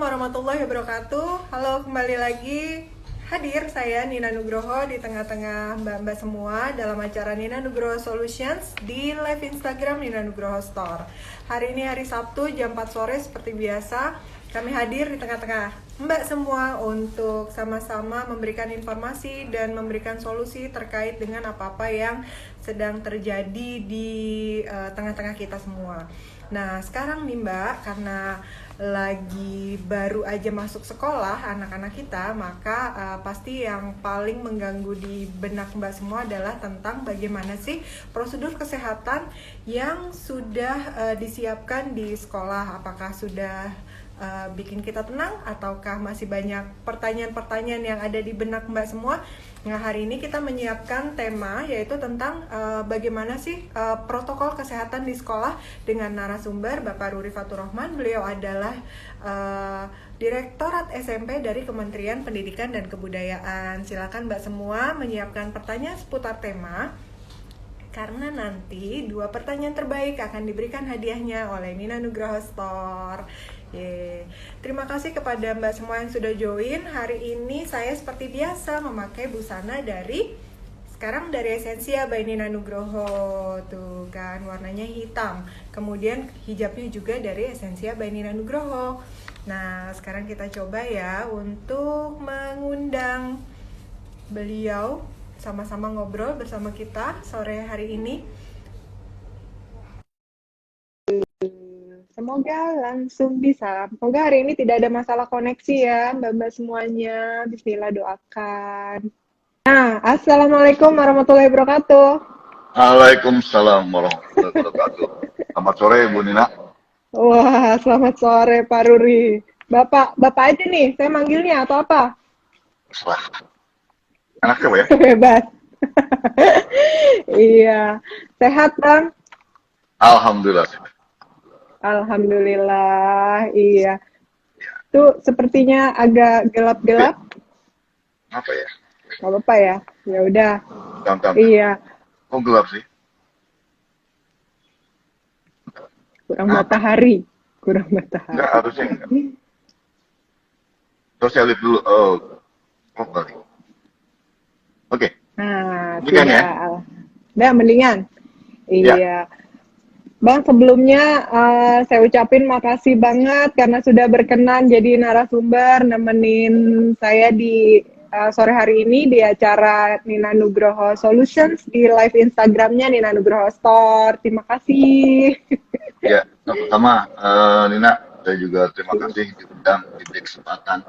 warahmatullahi wabarakatuh. Halo, kembali lagi hadir saya Nina Nugroho di tengah-tengah mbak-mbak semua dalam acara Nina Nugroho Solutions di live Instagram Nina Nugroho Store. Hari ini hari Sabtu jam 4 sore seperti biasa. Kami hadir di tengah-tengah mbak semua untuk sama-sama memberikan informasi dan memberikan solusi terkait dengan apa-apa yang sedang terjadi di tengah-tengah kita semua. Nah, sekarang nih Mbak, karena lagi baru aja masuk sekolah anak-anak kita, maka pasti yang paling mengganggu di benak Mbak semua adalah tentang bagaimana sih prosedur kesehatan yang sudah disiapkan di sekolah. Apakah sudah bikin kita tenang ataukah masih banyak pertanyaan-pertanyaan yang ada di benak Mbak semua. Nah, hari ini kita menyiapkan tema yaitu tentang bagaimana sih protokol kesehatan di sekolah dengan narasumber Bapak Ruri Fatur Rahman. Beliau adalah Direktorat SMP dari Kementerian Pendidikan dan Kebudayaan. Silakan Mbak semua menyiapkan pertanyaan seputar tema, karena nanti 2 pertanyaan terbaik akan diberikan hadiahnya oleh Nina Nugroho Store. Terima kasih kepada Mbak semua yang sudah join. Hari ini saya seperti biasa memakai busana dari Essensia by Nina Nugroho. Tuh kan, warnanya hitam. Kemudian hijabnya juga dari Essensia by Nina Nugroho. Nah, sekarang kita coba ya untuk mengundang beliau sama-sama ngobrol bersama kita sore hari ini. Semoga langsung bisa. Semoga hari ini tidak ada masalah koneksi ya, Mbak-mbak semuanya. Bismillah, doakan. Nah, Assalamualaikum warahmatullahi wabarakatuh. Waalaikumsalam warahmatullahi wabarakatuh. Selamat sore Bu Nina. Wah, selamat sore Pak Ruri. Bapak aja nih, saya manggilnya atau apa? Serah. Enak ya Bu ya? Bebas. Iya. Sehat, Bang? Alhamdulillah. Alhamdulillah, iya. Tuh sepertinya agak gelap-gelap. Apa ya? Gak apa-apa ya. Ya udah. Gampang. Iya, Kok gelap sih? kurang Apa? matahari. Enggak, harusnya enggak. Terus saya lihat dulu. Oh balik. Oke. Nah, Ini kan ya? Udah mendingan. Ya. Iya. Bang, sebelumnya saya ucapin makasih banget karena sudah berkenan jadi narasumber nemenin saya di sore hari ini di acara Nina Nugroho Solutions di live Instagramnya Nina Nugroho Store. Terima kasih. Ya. Pertama, Nina, saya juga terima kasih diundang diberi kesempatan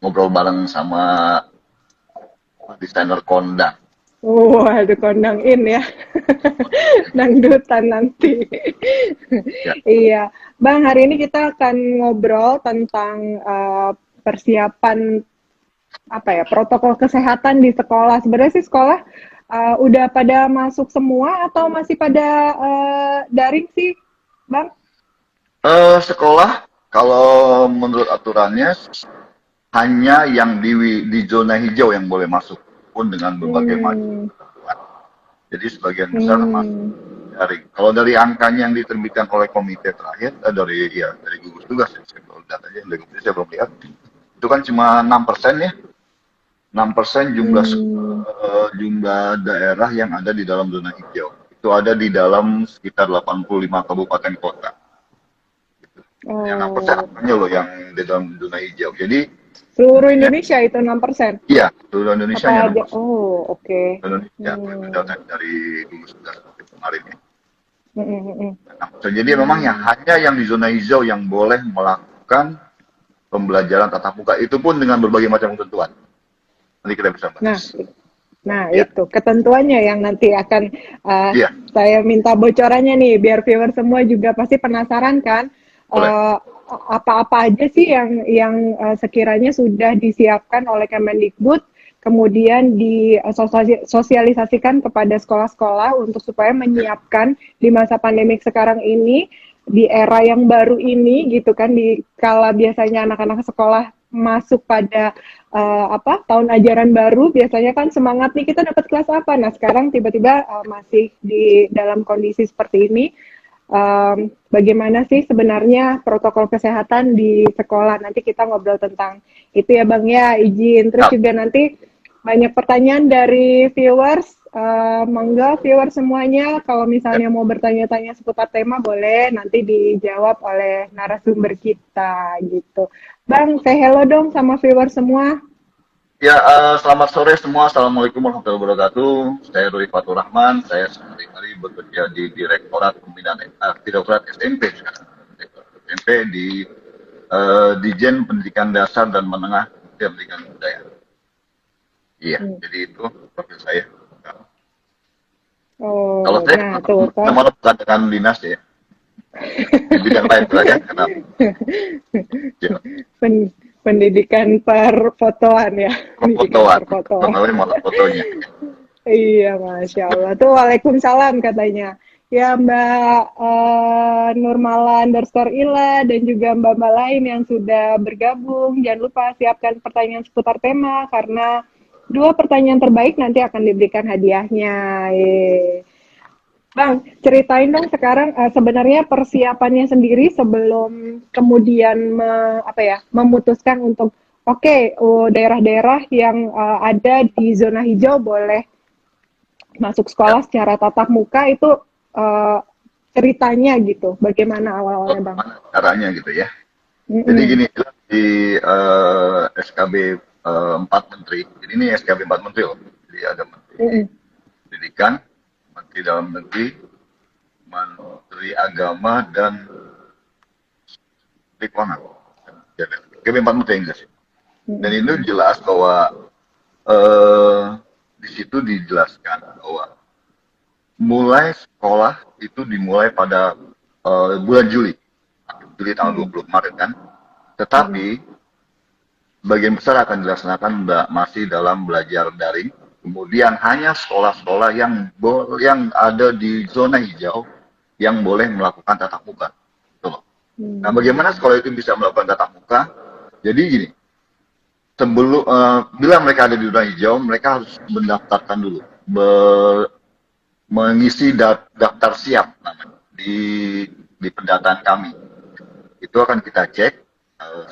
ngobrol bareng sama desainer kondang. Waduh, kondangin ya. Dangdutan nanti. Ya. Iya, Bang, hari ini kita akan ngobrol tentang persiapan protokol kesehatan di sekolah. Sebenarnya sih sekolah udah pada masuk semua atau masih pada daring sih, Bang? Sekolah, kalau menurut aturannya hanya yang di zona hijau yang boleh masuk, pun dengan berbagai macam ketentuan. Jadi sebagian besar masuk daring. Kalau dari angkanya yang diterbitkan oleh komite terakhir, dari gugus tugas, kalau datanya dari gugus tugas saya belum lihat, itu kan cuma 6% ya, 6% jumlah daerah yang ada di dalam zona hijau. Itu ada di dalam sekitar 85 kabupaten kota. Yang 6% hanya loh yang di dalam zona hijau. Jadi Seluruh Indonesia itu 6%? iya, seluruh Indonesia Apa hanya aja? 6%. Oh, oke. Indonesia itu data dari gugus tugas kemarin ya. Hmm. Jadi memang hanya yang di zona hijau yang boleh melakukan pembelajaran tatap muka, itu pun dengan berbagai macam ketentuan. Nanti kita bisa bahas. Nah Ya. itu ketentuannya yang nanti akan Iya, saya minta bocorannya nih, biar viewer semua juga pasti penasaran kan. boleh. Apa-apa aja sih yang sekiranya sudah disiapkan oleh Kemendikbud, kemudian disosialisasikan kepada sekolah-sekolah untuk supaya menyiapkan di masa pandemik sekarang ini, di era yang baru ini gitu kan, di kala biasanya anak-anak sekolah masuk pada tahun ajaran baru, biasanya kan semangat nih kita dapat kelas apa. Nah sekarang tiba-tiba masih di dalam kondisi seperti ini. bagaimana sih sebenarnya protokol kesehatan di sekolah. Nanti kita ngobrol tentang itu ya Bang ya, izin. Terus Ya, juga nanti banyak pertanyaan dari viewers. Monggo viewers semuanya, kalau ya. misalnya mau bertanya-tanya seputar tema boleh nanti dijawab oleh narasumber kita gitu. Bang, say hello dong sama viewers semua. Ya, selamat sore semua. Assalamualaikum warahmatullahi wabarakatuh. Saya Ruli Fatur Rahman. Saya sehari-hari bekerja di Direktorat Pembinaan Direktorat SMP sekarang. Direktorat SMP di Dijen Pendidikan Dasar dan Menengah dan Pendidikan Budaya. Iya, Hmm. jadi itu profil saya. Kalau Oh, saya nah tuh kan. kemana bukan dengan dinas ya, di bidang lain saja. Karena ya, Pen- pendidikan perfotoan ya, pendidikan fotoan, perfotoan. namanya malah fotonya. Iya, Masya Allah. Tuh, Waalaikumsalam katanya. Ya, Mbak Nurmala underscore Ila dan juga Mbak-Mbak lain yang sudah bergabung. Jangan lupa siapkan pertanyaan seputar tema karena 2 pertanyaan terbaik nanti akan diberikan hadiahnya. Yeay. Bang, ceritain dong sekarang sebenarnya persiapannya sendiri sebelum kemudian memutuskan untuk oke, daerah-daerah yang ada di zona hijau boleh masuk Ya, sekolah secara tatap muka itu uh, ceritanya gitu. Bagaimana awal-awalnya, Bang? bagaimana caranya gitu ya. Jadi Mm-mm. gini, di SKB 4 Menteri, jadi ini SKB 4 Menteri loh. Jadi ada Menteri Mm-mm. Pendidikan, Menteri Dalam Negeri, Menteri Agama, dan Menteri Keuangan. SKB 4 Menteri Inggris. Dan Mm-mm. itu jelas bahwa eh, di situ dijelaskan bahwa mulai sekolah itu dimulai pada bulan Juli. Juli tanggal Mm-mm. 20 kemarin kan. Mm-mm. Tetapi sebagian besar akan dilaksanakan masih dalam belajar daring. Kemudian hanya sekolah-sekolah yang ada di zona hijau yang boleh melakukan tatap muka. Gitu loh. Nah, bagaimana Mm-mm. sekolah itu bisa melakukan tatap muka? Jadi gini, bila mereka ada di zona hijau, mereka harus mendaftarkan dulu, mengisi daftar siap namanya di pendataan kami. Itu akan kita cek.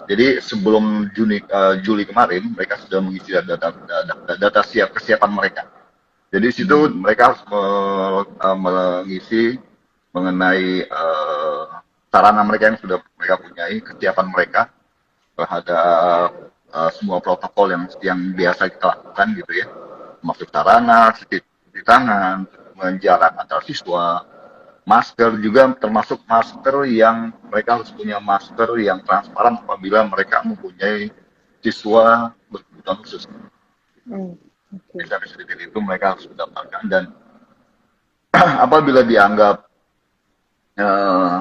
Jadi sebelum Juli kemarin, mereka sudah mengisi data siap kesiapan mereka. Jadi di situ mereka harus mengisi mengenai sarana mereka yang sudah mereka punyai, kesiapan mereka terhadap semua protokol yang biasa kita lakukan gitu ya, masuk sarana, cuci tangan, menjarak antar siswa, masker juga termasuk masker yang mereka harus punya masker yang transparan apabila mereka mempunyai siswa berkebutuhan khusus. Mm. Oke. Sampai sedikit itu mereka harus mendapatkan dan apabila dianggap eh,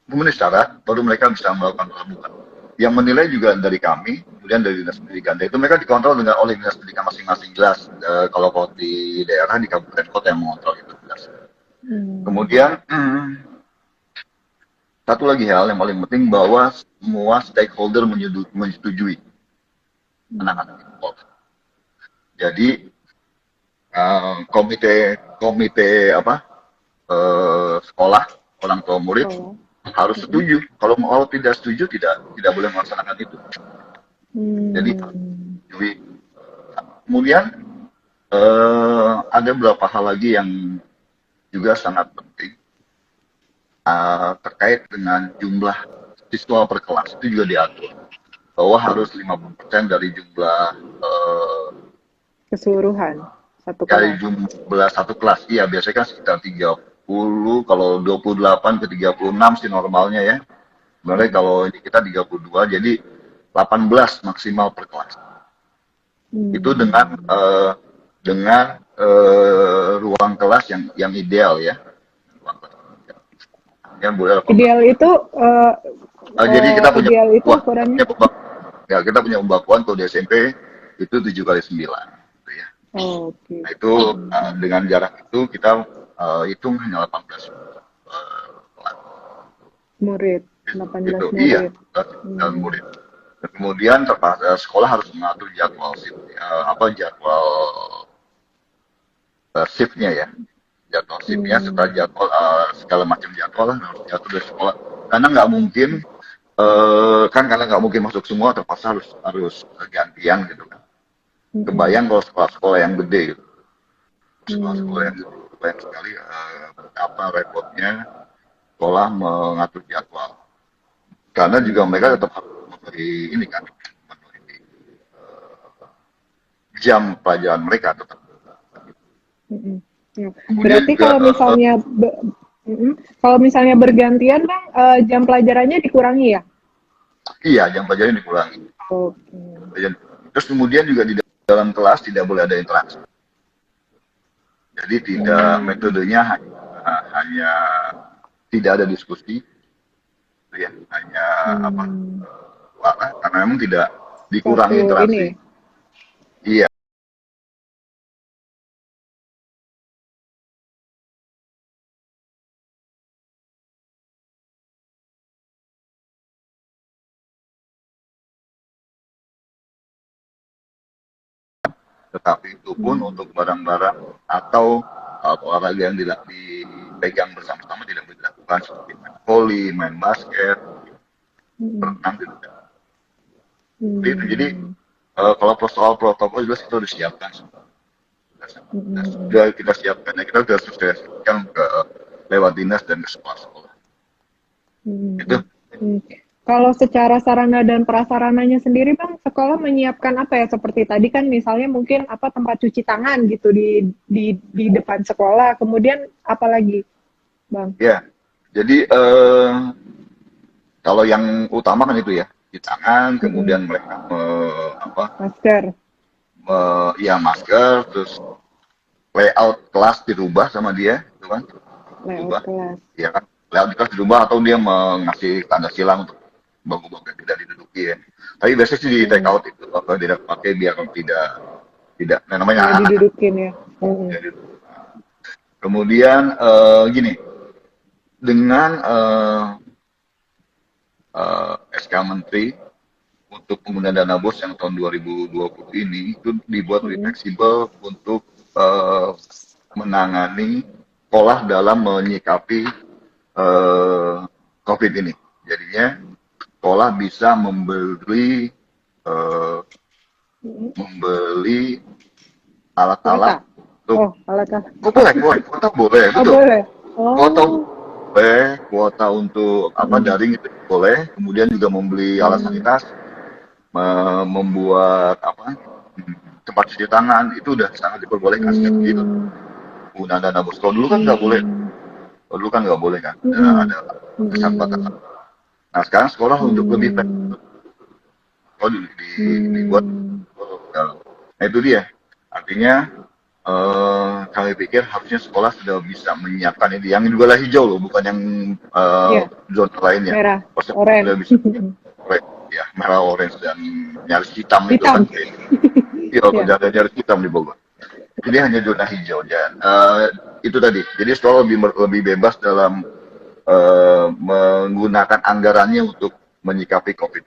memenuhi syarat, baru mereka bisa melakukan pelabuhan. Yang menilai juga dari kami, kemudian dari dinas pendidikan. Dan itu mereka dikontrol oleh dinas pendidikan masing-masing jelas. Kalau di daerah, di kabupaten kota yang mengontrol itu jelas. Mm. Kemudian satu lagi hal yang paling penting bahwa semua stakeholder menyetujui anak-anak involved. Jadi komite komite sekolah, orang tua murid Sekolah. harus Mm-mm. setuju. Kalau tidak setuju tidak boleh melaksanakan itu. Jadi Mm. setujui. Kemudian ada beberapa hal lagi yang juga sangat penting terkait dengan jumlah siswa per kelas itu juga diatur bahwa harus 50% dari jumlah Keseluruhan satu dari kelas. jumlah satu kelas. Iya, biasanya kan sekitar 30, kalau 28 ke 36 sih normalnya ya. Sebenarnya Mm. kalau ini kita 32, jadi 18 maksimal per kelas. Itu Mm. dengan ruang kelas yang ideal ya. Ruang kelas yang boleh 18. Ideal itu Jadi kita punya ideal itu wah, ukurannya. kita punya pembakuan kalau di SMP itu 7 kali 9 gitu ya. Oh, oke. Nah itu dengan jarak itu kita hitung hanya 18 kelas. Murid, 18 Gitu. Iya, murid. dan Hmm. murid. Dan kemudian terpaksa sekolah harus mengatur jadwal shift, jadwal shiftnya ya. jadwal shiftnya serta Hmm. jadwal segala macam jadwal lah harus diatur dari sekolah. Karena nggak mungkin karena nggak mungkin masuk semua, terpaksa harus harus gantian gitu kan. Mm-mm. Kebayang kalau sekolah-sekolah yang gede gitu. Sekolah-sekolah Hmm. yang gede, kebayang sekali betapa repotnya sekolah mengatur jadwal. Karena juga mereka Hmm. tetap harus memenuhi ini kan, memenuhi jam pelajaran mereka tetap. Mm-mm. Ya. Kemudian Berarti juga kalau misalnya bergantian bang, jam pelajarannya dikurangi ya? iya jam pelajaran dikurangi. Oke. Terus kemudian juga di dalam kelas tidak boleh ada interaksi. Jadi tidak Hmm. metodenya hanya tidak ada diskusi, gitu ya, hanya apa Hmm. karena memang tidak dikurangi Satu ini interaksi. ya. Iya, tetapi itu pun Hmm. untuk barang-barang atau olahraga yang dipegang bersama-sama tidak boleh dilakukan seperti main voli, main basket, Hmm. berenang tidak. Jadi Hmm. kalau soal protokol jelas kita sudah siapkan semua. Hmm. Sudah kita siapkan ya, kita sudah sosialisasikan ke lewat dinas dan ke sekolah-sekolah. Itu Hmm. Hmm. Kalau secara sarana dan prasarananya sendiri, Bang, sekolah menyiapkan apa ya? Seperti tadi kan misalnya mungkin apa tempat cuci tangan gitu di depan sekolah. Kemudian apa lagi, Bang? ya. Jadi kalau yang utama kan itu ya, di tangan, Mm-mm. kemudian mereka apa, Masker, ya masker, terus layout kelas dirubah sama dia, gitu kan, layout dirubah, kelas. ya kan, layout kelas dirubah atau dia mengasih tanda silang untuk bangku-bangku yang tidak diduduki ya. Tapi biasanya sih di take Mm. out itu, apa tidak pakai biar tidak tidak, nah, namanya Nggak anak-anak kan. didudukin ya. Mm-mm. Jadi, kemudian gini, dengan SK Menteri untuk penggunaan dana BOS yang tahun 2020 ini itu dibuat lebih Mm-mm. fleksibel untuk menangani sekolah dalam menyikapi eh, COVID ini. Jadinya sekolah bisa eh, Mm-mm. membeli Kuota. alat-alat untuk Oh, alat apa? oh, boleh, boleh, kuota boleh, Oh, betul. boleh. Kuota Oh. boleh, kuota untuk apa Mm-mm. daring itu boleh. Kemudian juga membeli alat Mm. sanitasi, membuat apa tempat cuci tangan itu udah sangat diperbolehkan sejak kecil Mm. penggunaan dana bos. Kalau dulu kan nggak boleh, Mm. kalau dulu kan nggak boleh kan, Mm-mm. ada Mm-mm. batasan-batasan. Nah sekarang sekolah untuk lebih Mm. fleksibel, oh, dibuat. Hmm. Nah itu dia, artinya kami pikir harusnya sekolah sudah bisa menyiapkan ini. Yang juga lah hijau loh, bukan yang Ya, zona lainnya. merah, Harusnya sudah orange. bisa orange, ya merah, orange dan nyaris hitam itu kan. Hitam. Iya, Ya. ada nyaris hitam di Bogor. Jadi hanya zona hijau dan itu tadi. Jadi sekolah lebih bebas dalam menggunakan anggarannya untuk menyikapi COVID.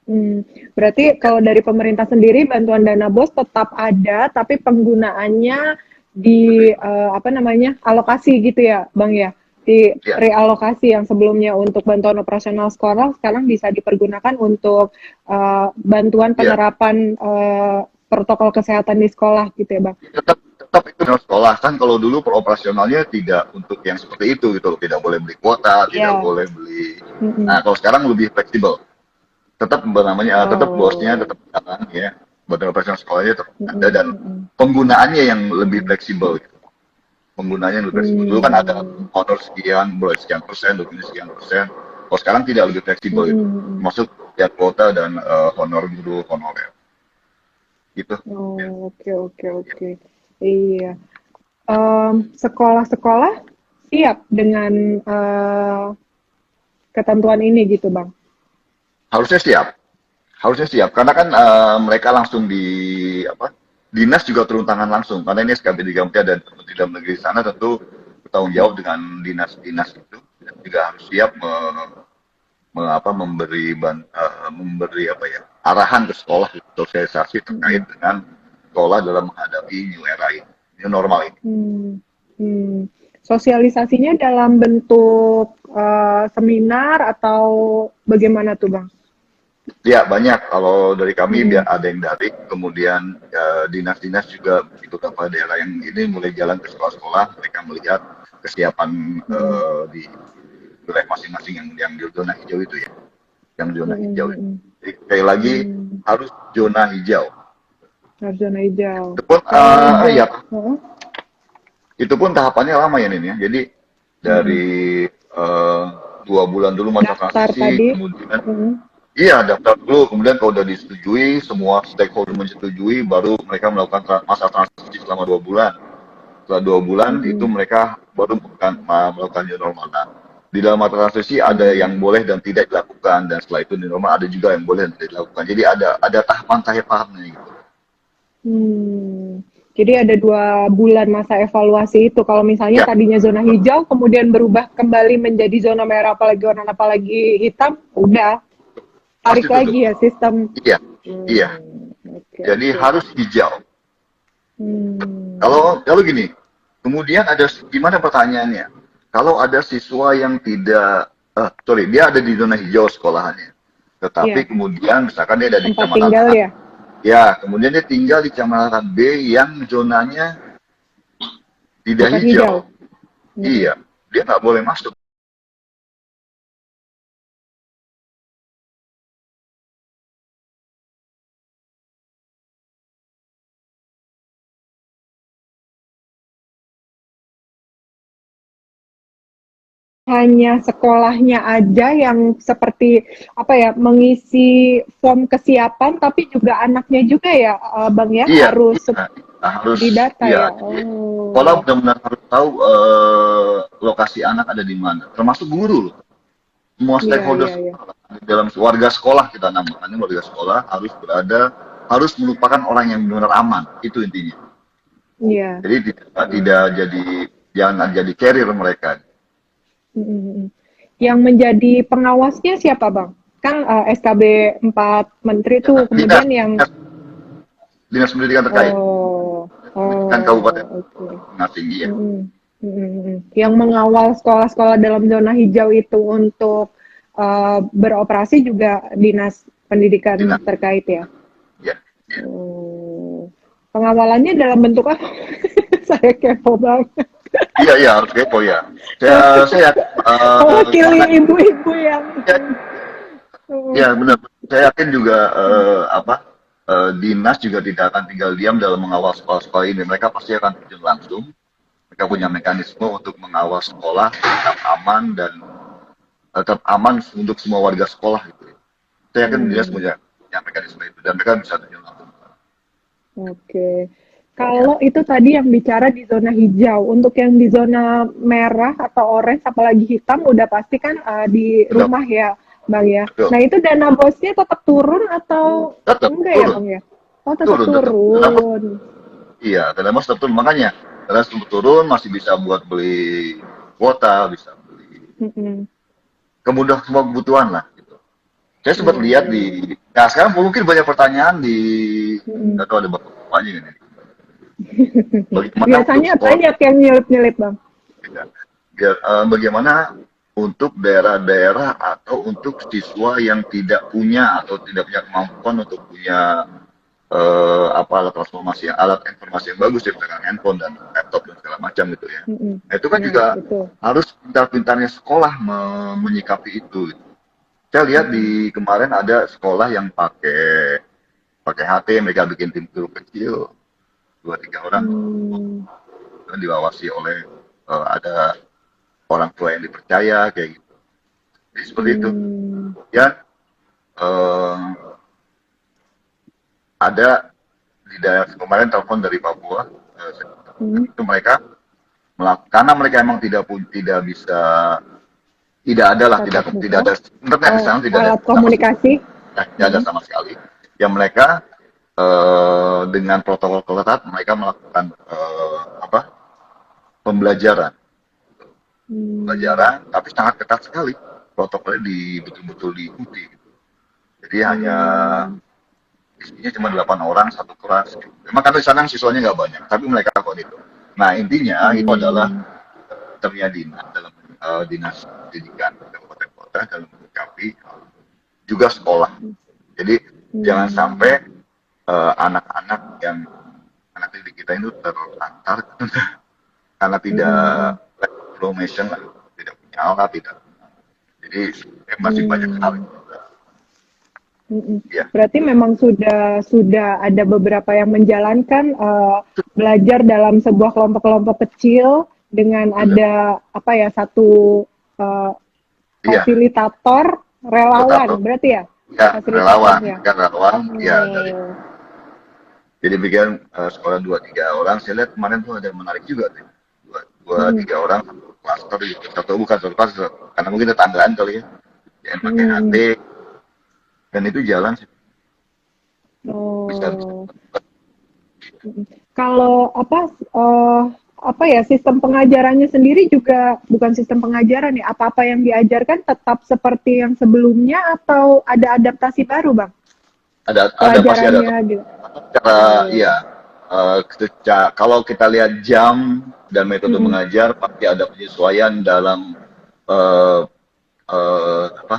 Hmm. Berarti Ya, kalau dari pemerintah sendiri bantuan dana BOS tetap ada, tapi penggunaannya di apa namanya alokasi gitu ya, Bang ya? Di ya, realokasi yang sebelumnya untuk bantuan operasional sekolah sekarang bisa dipergunakan untuk bantuan ya. penerapan protokol kesehatan di sekolah gitu ya, Bang? Tetap itu dalam sekolah kan kalau dulu peroperasionalnya tidak untuk yang seperti itu gitu loh. Tidak boleh beli kuota, tidak Ya. boleh beli. Nah Mm-mm. kalau sekarang lebih fleksibel. Tetap namanya tetap bosnya Oh. tetap jalan ya. Badan operasional sekolahnya tetap ada Mm-mm. dan Mm-mm. penggunaannya yang lebih Mm-mm. fleksibel. Gitu. Penggunaannya yang lebih fleksibel. Dulu kan ada Hmm. honor sekian, boleh sekian persen, dulu sekian persen. Kalau sekarang tidak lebih fleksibel itu. Mm-mm. Masuk ya kuota dan honor guru honorer gitu. Ya. Oh, oke, oke, oke. Iya. Sekolah-sekolah siap dengan ketentuan ini gitu, Bang. Harusnya siap. Harusnya siap karena kan mereka langsung di apa dinas juga turun tangan langsung karena ini SKB 3 dan Menteri Dalam Negeri sana tentu bertanggung jawab dengan dinas-dinas itu dan juga harus siap memberi apa ya arahan ke sekolah sosialisasi terkait Mm-mm. dengan sekolah dalam menghadapi new era ini, new normal ini. Hmm. Sosialisasinya dalam bentuk seminar atau bagaimana tuh Bang? Ya, banyak. Kalau dari kami Mm-mm. biar ada yang daring, kemudian dinas-dinas juga begitu beberapa daerah yang ini mulai jalan ke sekolah-sekolah, mereka melihat kesiapan Mm-mm. di wilayah masing-masing yang di zona hijau itu ya, yang zona hijau. Mm-mm. Jadi sekali lagi Mm. harus zona hijau. Zona hijau. Itu pun Kalau ya, Heeh. itu pun tahapannya lama ya Nin ya. Jadi Mm-mm. dari 2 bulan dulu masa Daftar transisi, tadi. kemudian Mm-mm. iya, daftar dulu, kemudian kalau udah disetujui, semua stakeholder menyetujui, baru mereka melakukan masa transisi selama 2 bulan. Setelah 2 bulan itu Mm-mm. mereka baru melakukan new normal. Nah, di dalam masa transisi ada Mm. yang boleh dan tidak dilakukan, dan setelah itu new normal ada juga yang boleh dan tidak dilakukan. Jadi ada tahapan-tahapannya gitu. Hmm. Jadi ada 2 bulan masa evaluasi itu. Kalau misalnya Ya, tadinya zona hijau, kemudian berubah kembali menjadi zona merah, apalagi warna apalagi hitam, udah pasti tarik tutup. lagi ya sistem. Iya, iya. Oke Jadi oke. harus hijau. Hmm. Kalau gini, kemudian ada gimana pertanyaannya? Kalau ada siswa yang tidak, sorry, dia ada di zona hijau sekolahannya, Iya, tetapi kemudian misalkan dia ada di tempat kecamatan tinggal A, ya. ya, kemudian dia tinggal di kecamatan B yang zonanya tidak Bukan hijau, hijau. Mm-mm. iya, dia nggak boleh masuk. Hanya sekolahnya aja yang seperti apa ya, mengisi form kesiapan, tapi juga anaknya juga ya, Bang ya, Iya, harus iya, harus, didata iya. ya. Jadi sekolah Oh, benar-benar harus tahu lokasi anak ada di mana, termasuk guru loh. Semua iya stakeholder iya iya. sekolah, dalam warga sekolah kita namakannya warga sekolah harus harus melupakan orang yang benar aman, itu intinya. Iya. Jadi tidak Hmm. jadi, jangan jadi carrier mereka. Mm-mm. Yang menjadi pengawasnya siapa, Bang? Kan SKB 4 Menteri Ya, tuh, dinas, kemudian yang dinas, dinas pendidikan terkait, oh pendidikan kabupaten oh oke. tinggi ya. Mm-mm. Mm-mm. Yang mengawal sekolah-sekolah dalam zona hijau itu untuk beroperasi juga dinas pendidikan Dinas, terkait ya. ya, ya. Oh. Pengawalannya dalam bentuk apa? Saya kepo banget. Iya, iya, harus kepo ya. Saya karena Mewakili ibu-ibu yang ya, ya benar. Saya yakin juga dinas juga tidak akan tinggal diam dalam mengawal sekolah-sekolah ini. Mereka pasti akan terjun langsung. Mereka punya mekanisme untuk mengawal sekolah tetap aman dan tetap aman untuk semua warga sekolah gitu. Saya yakin dinas Hmm. punya mekanisme itu dan mereka bisa terjun langsung. Oke. Ya, Kalau itu tadi yang bicara di zona hijau, untuk yang di zona merah atau orange apalagi hitam udah pasti kan di betul, rumah ya, Bang ya. betul. Nah, itu dana bosnya tetap turun atau Tetap enggak ya, turun, Bang ya? Oh, tetap turun tetap. Kenapa? turun. Iya, kenapa tetap turun? Makanya karena turun masih bisa buat beli kuota, bisa beli Mm-mm. kemudahan semua kebutuhan lah. Gitu. Saya sempat Iya, lihat iya, iya. nah sekarang mungkin banyak pertanyaan Mm-mm. nggak tahu ada bapaknya ini. Bagaimana untuk Biasanya sekolah? banyak yang nyelip-nyelip, Bang. Ya, bagaimana untuk daerah-daerah atau untuk siswa yang tidak punya atau tidak punya kemampuan untuk punya alat transformasi, alat informasi yang bagus ya, misalkan handphone dan laptop dan segala macam gitu ya. Mm-mm. Nah, itu kan Ya, juga betul. harus pintar-pintarnya sekolah menyikapi itu. Saya lihat Mm-mm. di kemarin ada sekolah yang pakai pakai HP, mereka bikin tim guru kecil 2-3 orang Hmm. diawasi oleh ada orang tua yang dipercaya kayak gitu. Jadi seperti itu. Hmm. Ya, eh, ada di daerah kemarin telepon dari Papua, Hmm. itu mereka karena mereka emang tidak bisa, tidak ada lah, Tatap tidak muka. ada internet di Oh, sana, tidak ada alat sama sekali, komunikasi. tidak ada Mm-mm. sama sekali. Yang mereka dengan protokol ketat mereka melakukan pembelajaran, Hmm. tapi sangat ketat sekali protokolnya betul-betul diikuti. Jadi hanya Hmm. isinya cuma 8 orang satu kelas. Memang kan di sana siswanya nggak banyak, tapi mereka lakukan itu. Nah, intinya itu adalah Hmm. ternyata dinas dalam dinas pendidikan kabupaten kota dalam menyikapi juga sekolah. Jadi jangan Hmm. sampai anak-anak yang anak didik kita itu terlantar karena tidak Hmm. information lah, tidak punya alat, tidak. Jadi masih banyak hal. Hmm. Mm-mm. Ya, Berarti memang sudah ada beberapa yang menjalankan belajar dalam sebuah kelompok-kelompok kecil dengan sudah. ada apa ya satu eh, Iya, fasilitator relawan rotator. berarti ya Ya, relawan, fasilitatornya. kan relawan. Ya, dari Oh. jadi bikin sekolah 2 3 orang. Saya lihat kemarin tuh ada yang menarik juga tuh. Dua Mm-mm. 3 orang satu klaster gitu. Satu bukan satu klaster, karena mungkin tetanggaan kali ya. Yang pakai HT Mm. dan itu jalan sih bisa bisa. Oh. Mm. Kalau apa ya sistem pengajarannya sendiri juga bukan sistem pengajaran ya apa-apa yang diajarkan tetap seperti yang sebelumnya atau ada adaptasi baru bang Ada pasti ada pelajarannya gitu. cara Oh. ya kalau kita lihat jam dan metode Mm-mm. mengajar pasti ada penyesuaian dalam eh, apa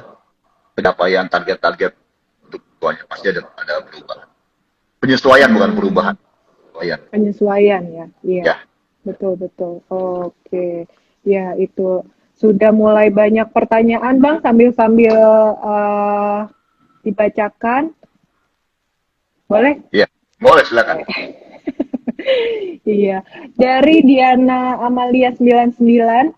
pencapaian target-target untuk tuanya pasti ada perubahan penyesuaian bukan perubahan Hmm, penyesuaian penyesuaian ya, iya, ya. betul betul. Oke, ya itu sudah mulai banyak pertanyaan bang sambil dibacakan, boleh? Ya, boleh silakan. Iya, dari Diana Amalia 99.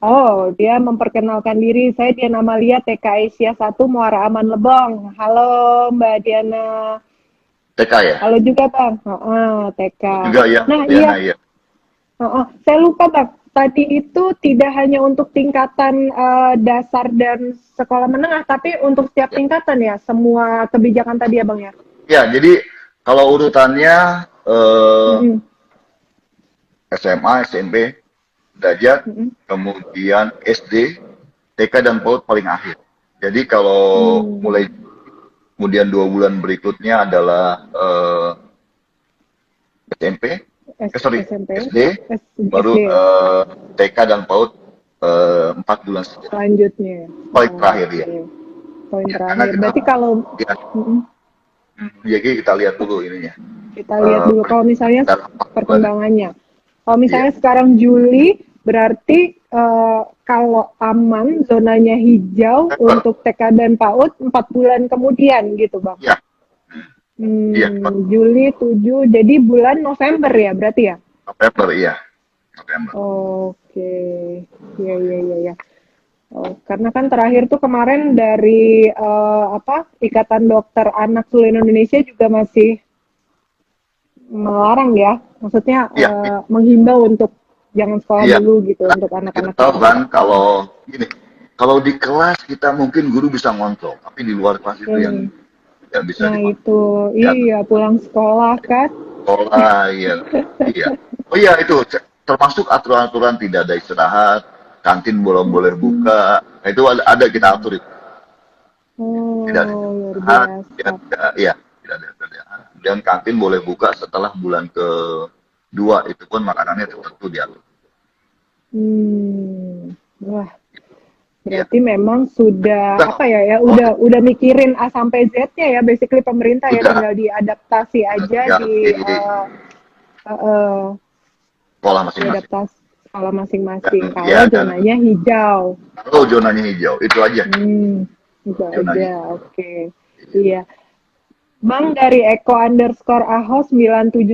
Oh, dia memperkenalkan diri. Saya Diana Amalia, TK Asia 1, Muara Aman Lebong. Halo, Mbak Diana. TK ya. Halo juga, Bang. TK. Oh, juga ya, Nah, iya. Diana ya. Saya lupa, Bang. Tadi itu tidak hanya untuk tingkatan dasar dan sekolah menengah, tapi untuk setiap Ya, tingkatan ya, semua kebijakan tadi ya, Bang ya. ya jadi kalau urutannya Mm-mm. SMA, SMP, derajat, Mm-mm. kemudian SD, TK dan PAUD paling akhir. Jadi kalau Hmm. mulai kemudian 2 bulan berikutnya adalah SMP, sorry SMP, SD, baru SD TK dan PAUD 4 bulan saja. selanjutnya. Paling terakhir ya. Oke. Poin Ya, karena terakhir. kita Berarti kalau ya, mm-mm. jadi kita lihat dulu ininya. Kita lihat dulu kalau misalnya Dalam 4 bulan. perkembangannya. Kalau Iya, misalnya sekarang Juli, berarti kalau aman zonanya hijau November. untuk TK dan PAUD 4 bulan kemudian gitu Bang. Iya, iya, Juli 7, jadi bulan November ya berarti ya? November, iya, November. Oke, ya ya ya ya. Oh, karena kan terakhir tuh kemarin dari Ikatan Dokter Anak Seluruh Indonesia juga masih melarang ya, maksudnya Iya, menghimbau untuk jangan sekolah iya. dulu gitu untuk Kita anak-anak tahu kita. kan kalau gini, kalau di kelas kita mungkin guru bisa ngontrol, tapi di luar kelas itu yang Hmm. tidak bisa Nah itu, dikontrol. Ya, iya pulang sekolah kan. sekolah, iya, iya. Oh iya itu termasuk aturan-aturan tidak ada istirahat, kantin belum boleh Hmm. buka. Nah, itu ada kita atur itu. Tidak ada Oh luar istirahat, biasa. iya, tidak ada istirahat. Dan kantin boleh buka setelah bulan kedua, itu pun makanannya tertentu diatur. Wah Iya. berarti memang sudah Kita apa ya oh, udah mikirin A sampai Z-nya ya basically pemerintah ya sudah tinggal diadaptasi aja ganti uh, sekolah masing-masing. diadaptasi sekolah Dan, masing-masing ya, kalau dan zonanya hijau. kalau zonanya hijau, itu aja. Itu Zonanya. aja, oke. Iya. Bang dari Eko_Aho 9798,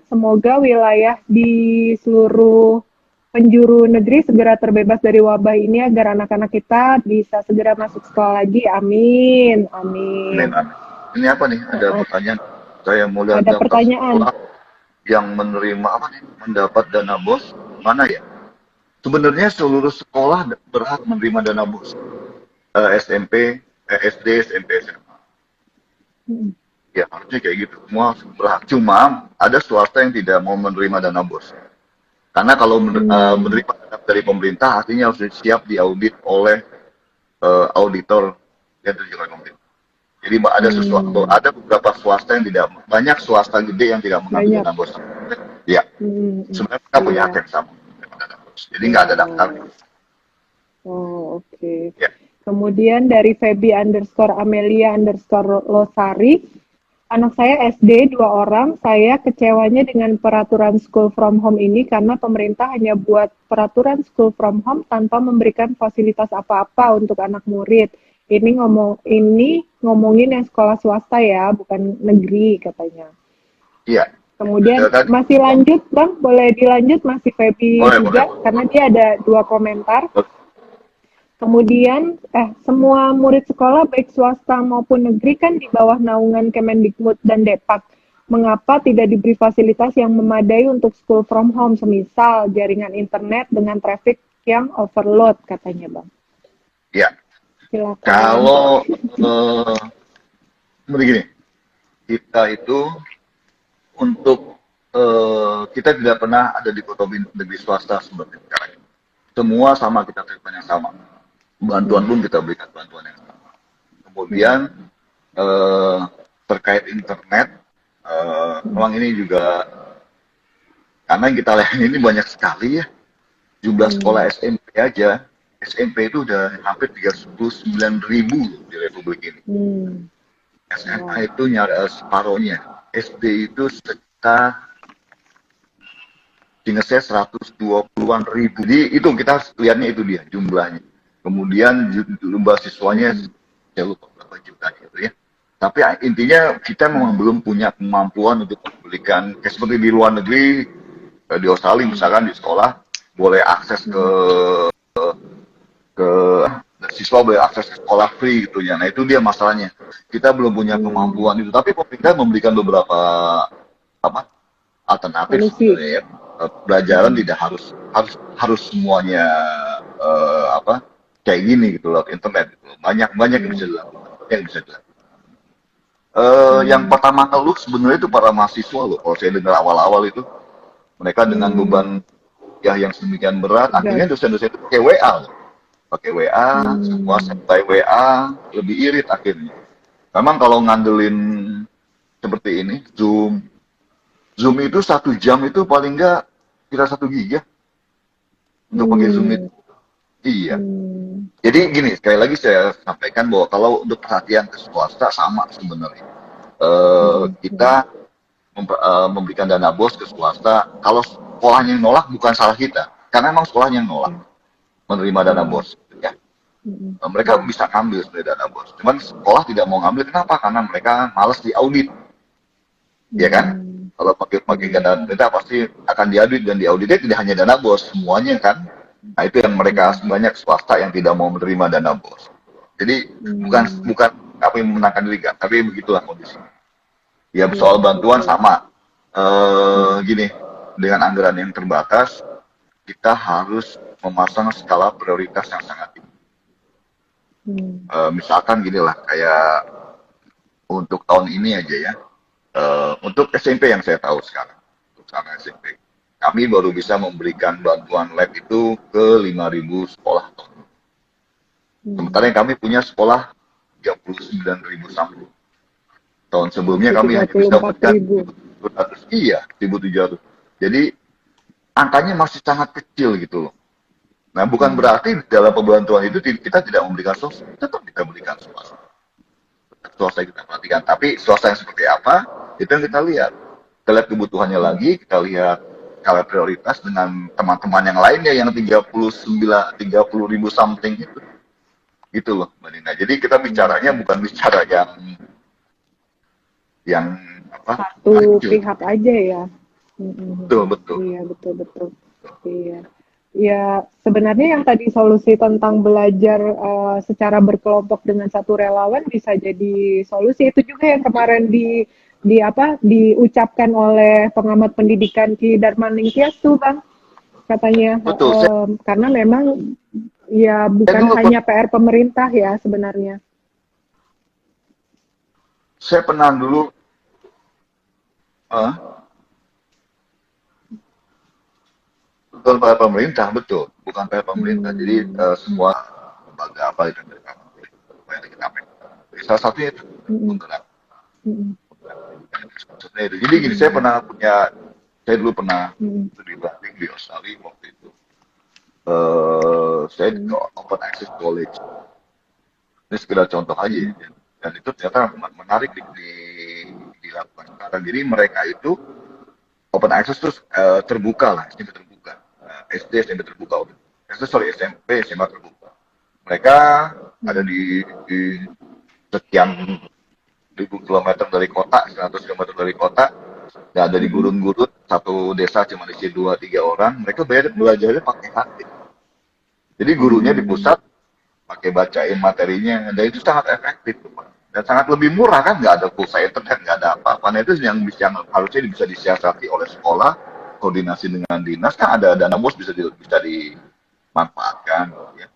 semoga wilayah di seluruh penjuru negeri segera terbebas dari wabah ini agar anak-anak kita bisa segera masuk sekolah lagi. Amin. Amin, Amin. amin. Ini apa nih? Ada pertanyaan. Saya mau lihat Ada daftar pertanyaan. sekolah yang menerima apa nih? Mendapat dana BOS. Mana ya? Sebenarnya seluruh sekolah berhak menerima dana BOS. SMP, SD, SMP, SMA. Hmm. Ya, harusnya kayak gitu. Semua berhak. Cuma ada swasta yang tidak mau menerima dana BOS. Karena kalau menerima dana dari pemerintah, artinya harus siap diaudit oleh auditor yang terjadi pemerintah. Jadi ada sesuatu, ada beberapa swasta yang tidak, banyak swasta gede yang tidak mengambil Banyak. dana BOS. Ya, Mm, mm. sebenarnya kita punya Iya. akun sama dengan dana bos. Jadi nggak ada daftar. Oh, oh, oke. Ya, Kemudian dari Feby underscore Amelia underscore Losari, anak saya SD 2 orang, saya kecewanya dengan peraturan school from home ini karena pemerintah hanya buat peraturan school from home tanpa memberikan fasilitas apa-apa untuk anak murid. Ini ngomongin yang sekolah swasta ya, bukan negeri katanya. iya. Kemudian Tadi masih lanjut Bang, boleh dilanjut masih Feby boleh, boleh, juga boleh, karena boleh. dia ada 2 komentar. Kemudian, semua murid sekolah baik swasta maupun negeri kan di bawah naungan Kemendikbud dan Depak. Mengapa tidak diberi fasilitas yang memadai untuk school from home, semisal jaringan internet dengan traffic yang overload, katanya Bang. Iya. Silakan. Kalau begini, kita itu untuk kita tidak pernah ada dikotomi negeri swasta seperti sekarang. Semua sama, kita treatment yang sama. Bantuan pun kita berikan bantuan yang sama. Kemudian eh, terkait internet, memang ini juga karena yang kita lihat ini banyak sekali ya. Jumlah sekolah SMP aja, SMP itu udah hampir 39.000 di Republik ini. SMA itu separohnya. SD itu sekitar seingat saya 120-an ribu. Jadi itu kita lihatnya itu dia jumlahnya. Kemudian jumlah siswanya saya lupa berapa juta gitu ya. Tapi intinya kita memang belum punya kemampuan untuk memberikan kayak seperti di luar negeri, di Australia misalkan di sekolah boleh akses ke siswa boleh akses ke sekolah free gitu ya. Nah itu dia masalahnya. Kita belum punya kemampuan itu. Tapi pemerintah memberikan beberapa apa alternatif Solusi. sebenarnya ya. Pelajaran tidak harus semuanya apa kayak gini gitu loh internet gitu. Banyak yang bisa dilakukan. Yang pertama ngeluh sebenarnya itu para mahasiswa loh. Kalau saya dengar awal-awal itu mereka dengan beban ya yang sedemikian berat, akhirnya Berat. dosen-dosen itu pakai WA loh. Pakai WA, semua standby WA, lebih irit akhirnya. Memang kalau ngandelin seperti ini, Zoom itu 1 jam itu paling enggak kira 1 giga untuk pakai Zoom itu. Iya. Jadi gini, sekali lagi saya sampaikan bahwa kalau untuk perhatian ke swasta sama sebenarnya. Kita memberikan dana bos ke swasta. Kalau sekolahnya yang nolak bukan salah kita, karena emang sekolahnya yang nolak menerima dana bos. Ya. Mereka bisa ngambil sebenarnya dana bos. Cuman sekolah tidak mau ngambil, kenapa? Karena mereka malas diaudit. Ya kan? Kalau pakai dana pemerintah pasti akan diaudit, dan diauditnya tidak hanya dana bos, semuanya kan. Nah itu yang mereka banyak swasta yang tidak mau menerima dana bos. Jadi bukan apa yang memenangkan diri kan, tapi begitulah kondisi. Ya soal bantuan sama. Gini, dengan anggaran yang terbatas, kita harus memasang skala prioritas yang sangat tinggi. Misalkan gini lah, kayak untuk tahun ini aja ya, untuk SMP yang saya tahu sekarang, untuk sana SMP, kami baru bisa memberikan bantuan lab itu ke 5.000 sekolah. Sementara yang kami punya sekolah 39.000 sampel. Tahun sebelumnya kami hanya bisa memberikan 1.700. Iya, 1.700. Jadi angkanya masih sangat kecil gitu loh. Nah, bukan berarti dalam pembantuan itu kita tidak memberikan swasta, tetap kita berikan swasta. Swasta kita perhatikan, tapi swasta yang seperti apa, itu yang kita lihat. Kita lihat kebutuhannya lagi, kita lihat skala prioritas dengan teman-teman yang lainnya yang 30.000 something itu. Gitu loh, Mbak Nina. Jadi kita bicaranya bukan bicara yang apa? Satu pihak aja ya. Betul. Iya, betul. Iya. Ya, sebenarnya yang tadi solusi tentang belajar secara berkelompok dengan satu relawan bisa jadi solusi. Itu juga yang kemarin diucapkan oleh pengamat pendidikan Ki Darman Ningtyas tuh, Bang. Katanya Betul. karena memang ya bukan hanya PR pemerintah ya sebenarnya. Saya pernah dulu bukan PR pemerintah, betul, bukan PR pemerintah. Jadi semua lembaga apa itu mereka yang kita salah satunya itu penggerak. Jadi gini, saya Saya dulu pernah Hmm. studi banding di Australia waktu itu. Saya ke Open Access College. Ini sekedar contoh aja ya. Dan itu ternyata menarik dilakukan sekarang. Jadi mereka itu open access terus terbuka lah, SMP terbuka. SD, SMP terbuka. SMP, SMA terbuka. Mereka ada di sekian ribu kilometer dari kota, 100 kilometer dari kota, dan ada di gurun-gurun, satu desa cuma isi 2-3 orang, mereka belajarnya pakai HP. Jadi gurunya di pusat pakai bacain materinya, dan itu sangat efektif, Pak. Dan sangat lebih murah kan, nggak ada pulsa internet, nggak ada apa-apa. Nah itu yang harusnya bisa disiasati oleh sekolah, koordinasi dengan dinas, kan ada dana bos bisa dimanfaatkan, ya.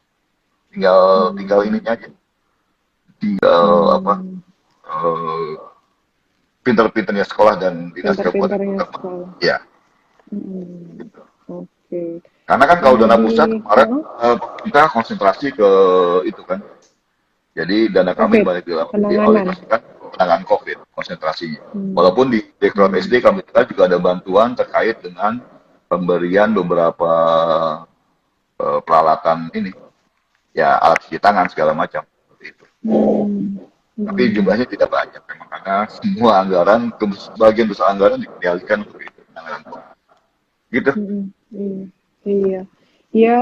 Tinggal ininya aja, tinggal apa, Hmm. eh, pinter-pinternya sekolah dan dinas kabupaten Pinter-pinternya kota. sekolah. Ya, Hmm. Oke. karena kan kalau dana pusat Lagi, kemarin kita konsentrasi ke itu kan. Jadi dana kami COVID, banyak penanganan. dialokasikan ke penanganan COVID konsentrasinya. Hmm. Walaupun di Direktorat SD kami juga ada bantuan terkait dengan pemberian beberapa peralatan ini, ya alat cuci tangan segala macam seperti itu. Hmm. Tapi jumlahnya tidak banyak memang karena semua anggaran, sebagian besar anggaran dikendalikan untuk itu penanganan COVID. Gitu. Iya, iya, ya.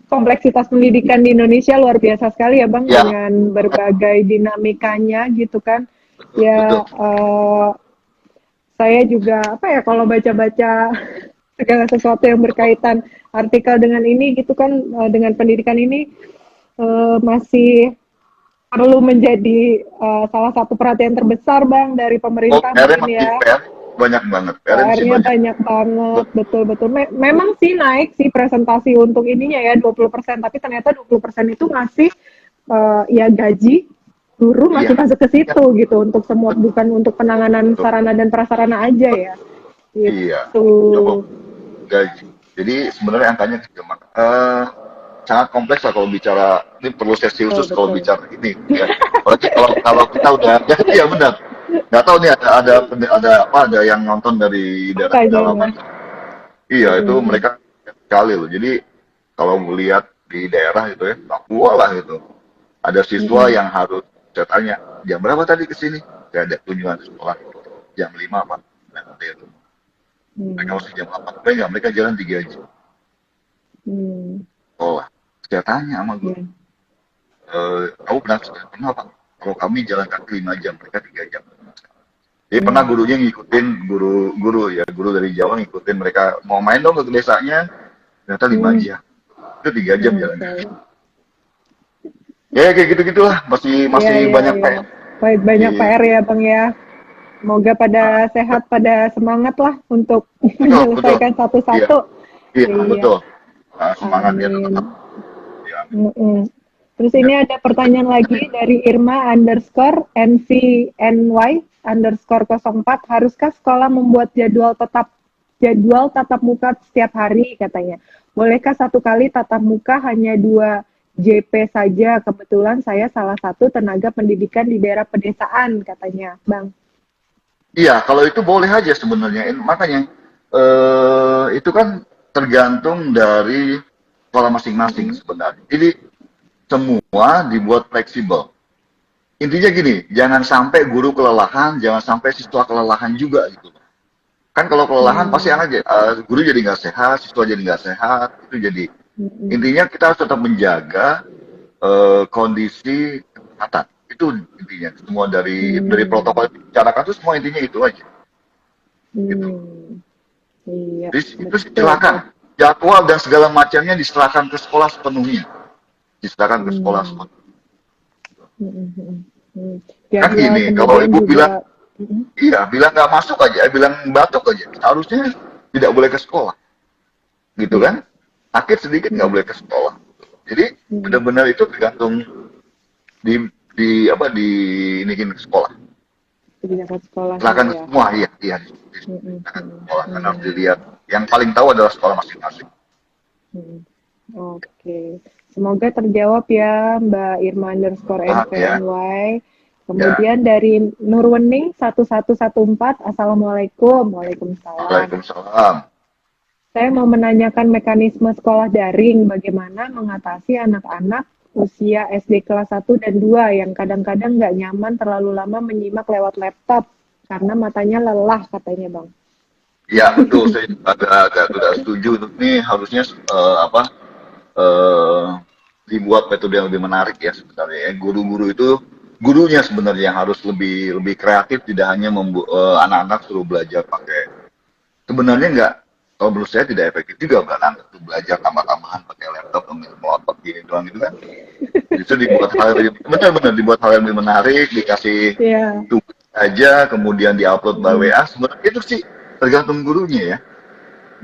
Kompleksitas pendidikan di Indonesia luar biasa sekali ya Bang, Ya, dengan berbagai dinamikanya gitu kan. betul, betul. Ya, saya juga apa ya kalau baca-baca segala sesuatu yang berkaitan artikel dengan ini gitu kan, dengan pendidikan ini masih perlu menjadi salah satu perhatian terbesar Bang dari Oh, pemerintah PR-nya mungkin masih ya. PR banyak banget. PR-nya masih PR-nya banyak. banyak banget, betul-betul. Memang sih naik sih presentasi untuk ininya ya 20%, tapi ternyata 20% itu masih ya gaji guru masih Iya, masuk ke iya, situ gitu untuk semua, betul, bukan untuk penanganan betul. sarana dan prasarana aja ya. Iya, Gitu. coba gaji. Jadi sebenarnya angkanya kecil, sangat kompleks lah kalau bicara. Ini perlu sesi Betul, khusus kalau betul. bicara ini, ya. Apalagi kalau kita udah, ya, iya benar. Nggak tahu nih ada apa ada yang nonton dari daerah Makanya. pedalaman. Iya itu Mm-mm. mereka sekali loh. Jadi kalau melihat di daerah itu ya, Papua lah gitu. Ada siswa Mm-mm. yang harus saya tanya, jam berapa tadi ke sini? Saya ada kunjungan sekolah jam 5 Pak. Nah, nanti mereka Mm. masih jam 8. Mereka jalan 3 jam Mm. sekolah. Saya tanya sama guru, Ya. kamu pernah Pak? Kalau kami jalan kaki 5 jam, mereka 3 jam. Jadi pernah Mm. gurunya ngikutin guru dari Jawa ngikutin mereka mau main dong ke desanya, ternyata 5 Mm. jam. Itu 3 jam Mm. jalan kaki. Ya kayak gitu-gitulah, masih Iya, masih iya, banyak iya. PR. Baik, banyak Di, PR ya Bang ya. Semoga pada nah, sehat, pada semangat lah untuk betul, betul. menyelesaikan Iya, satu-satu. iya, Iya, betul. Nah, semangatnya tetap. amin. Ya, Mm-mm. Terus ya. ini ada pertanyaan lagi dari Irma underscore NVNY underscore 04. Haruskah sekolah membuat jadwal tatap muka setiap hari katanya? Bolehkah satu kali tatap muka hanya 2 JP saja? Kebetulan saya salah satu tenaga pendidikan di daerah pedesaan katanya, Bang. Iya, kalau itu boleh aja sebenarnya. Makanya itu kan tergantung dari sekolah masing-masing Mm-mm. sebenarnya. Jadi semua dibuat fleksibel. Intinya gini, jangan sampai guru kelelahan, jangan sampai siswa kelelahan juga gitu. Kan kalau kelelahan pasti Hmm. anak guru jadi nggak sehat, siswa jadi nggak sehat. Itu jadi Mm-mm. intinya kita harus tetap menjaga kondisi kesehatan. Itu intinya. Semua dari Hmm. protokol yang dibicarakan itu semua intinya itu aja. Gitu. Hmm. Iya, Jadi itu betul tuh. silakan. Jadwal dan segala macamnya diserahkan ke sekolah sepenuhnya. Diserahkan ke sekolah Hmm. sepenuhnya. Hmm. Hmm. Hmm. Kan Jadwal gini, kalau kemudian ibu bilang, juga. Mm-mm. iya, bilang nggak masuk aja, bilang batuk aja. Harusnya tidak boleh ke sekolah. Gitu Iya. kan? Sakit sedikit nggak Mm-mm. boleh ke sekolah. Jadi Mm-mm. benar-benar itu tergantung di iniin ke sekolah. Kebijakan sekolahnya Silakan ya. semua, iya, iya. Mm-mm. Silakan ke Mm-mm. sekolah karena harus Mm-mm. dilihat. Yang paling tahu adalah sekolah masing-masing. Mm-mm. Oke, semoga terjawab ya Mbak Irma underscore Ya, NVNY. Kemudian dari Nurwening 1114, Assalamualaikum. Waalaikumsalam. Waalaikumsalam. Saya mau menanyakan mekanisme sekolah daring, bagaimana mengatasi anak-anak usia SD kelas 1 dan 2 yang kadang-kadang nggak nyaman terlalu lama menyimak lewat laptop karena matanya lelah katanya Bang. Ya betul, saya agak tidak setuju. Ini harusnya dibuat metode yang lebih menarik ya sebenarnya. Guru-guru itu gurunya sebenarnya yang harus lebih kreatif, tidak hanya anak-anak suruh belajar pakai. Sebenarnya nggak, kalau menurut saya tidak efektif juga anak itu belajar tambah-tambahan pakai laptop melotot gini doang gitu kan. Justru dibuat hal yang benar-benar dibuat hal yang lebih menarik, dikasih tugas aja, kemudian diupload by WA. Sebenarnya itu sih tergantung gurunya ya.